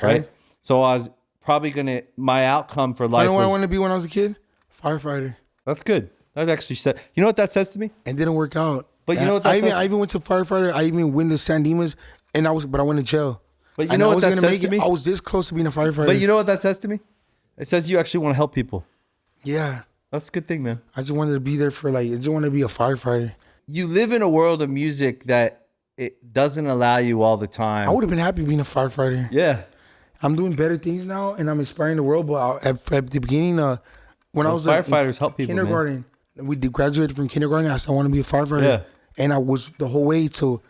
right? Okay. So I was probably going to. My outcome for life You know what I was. wanted to be when I was a kid? Firefighter. That's good. That actually said. You know what that says to me? And didn't work out. But you know what that I says- even went to firefighter. I even went to San Dimas, and I went to jail. But you And know I what wasn't that gonna says make to it. me? I was this close to being a firefighter. But you know what that says to me? It says you actually want to help people. Yeah. That's a good thing, man. I just wanted to be there for I just wanted to be a firefighter. You live in a world of music that it doesn't allow you all the time. I would have been happy being a firefighter. Yeah. I'm doing better things now, and I'm inspiring the world. But at the beginning, when I was firefighters help people, man. kindergarten, we graduated from kindergarten. I said I want to be a firefighter, Yeah. and I was the whole way to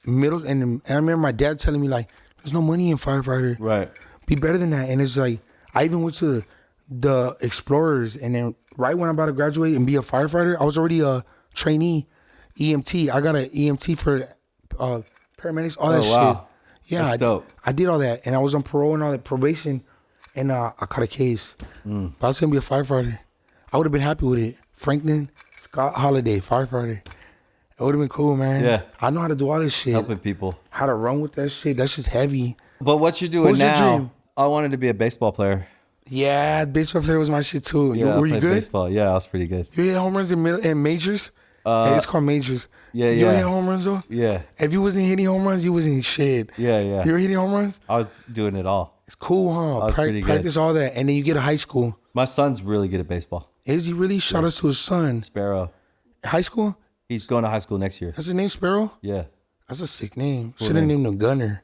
middle. And I remember my dad telling me like, "There's no money in firefighter. Right. Be better than that." And it's like I even went to the Explorers, and then right when I'm about to graduate and be a firefighter, I was already a trainee EMT. I got an EMT for paramedics, all that Oh, wow. shit. Yeah, That's dope. I did all that, and I was on parole and all that probation, and I caught a case. Mm. But I was gonna be a firefighter. I would have been happy with it. Franklin Scott Holiday, firefighter. It would have been cool, man. Yeah. I know how to do all this shit. Helping people. How to run with that shit. That's just heavy. But what you're doing What was your now, dream? I wanted to be a baseball player. Yeah, baseball player was my shit too. Yeah, Were I you played good? baseball. Yeah, I was pretty good. You hit home runs in majors? Hey, it's called majors. Yeah, You yeah. hit home runs though? Yeah. If you wasn't hitting home runs, you wasn't shit. Yeah, yeah. You were hitting home runs? I was doing it all. It's cool, huh? was pretty good. Practice all that, and then you get to high school. My son's really good at baseball. Is he really? Shout out to his son. Sparrow. High school? He's going to high school next year. That's his name, Sparrow? Yeah. That's a sick name. Cool Should have name. named him Gunner.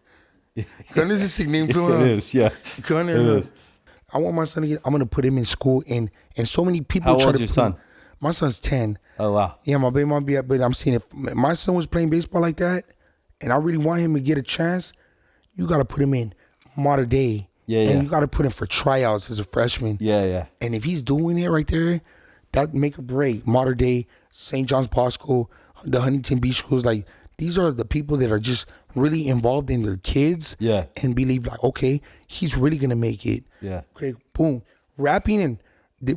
Gunner's a sick name too, huh? It is, yeah. Gunner. It Look. is. I want my son to get, I'm going to put him in school, and so many people How try old's to your put son? him- My son's 10. Oh, wow. Yeah, my baby might be up, but I'm seeing if my son was playing baseball like that, and I really want him to get a chance, you got to put him in modern day. Yeah, And yeah. you got to put him for tryouts as a freshman. Yeah, yeah. And if he's doing it right there, that make or break. Modern day, St. John's Bosco, the Huntington Beach schools, like these are the people that are just really involved in their kids. Yeah. And believe like, okay, he's really gonna make it. Yeah. Okay, boom. Rapping and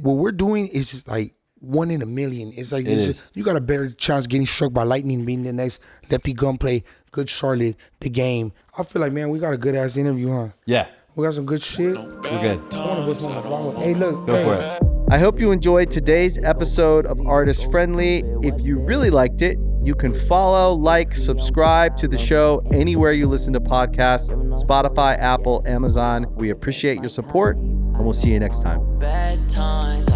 what we're doing is just like 1 in a million. It's like It it's is. just, you got a better chance getting struck by lightning, being the next Lefty Gunplay, Good Charlotte, The Game. I feel like, man, we got a good ass interview, huh? Yeah. We got some good shit. We're good. I wanna go smoke a flower. Hey, look. Go for it. I hope you enjoyed today's episode of Artist Friendly. If you really liked it, you can follow, like, subscribe to the show anywhere you listen to podcasts, Spotify, Apple, Amazon. We appreciate your support, and we'll see you next time. Bad times.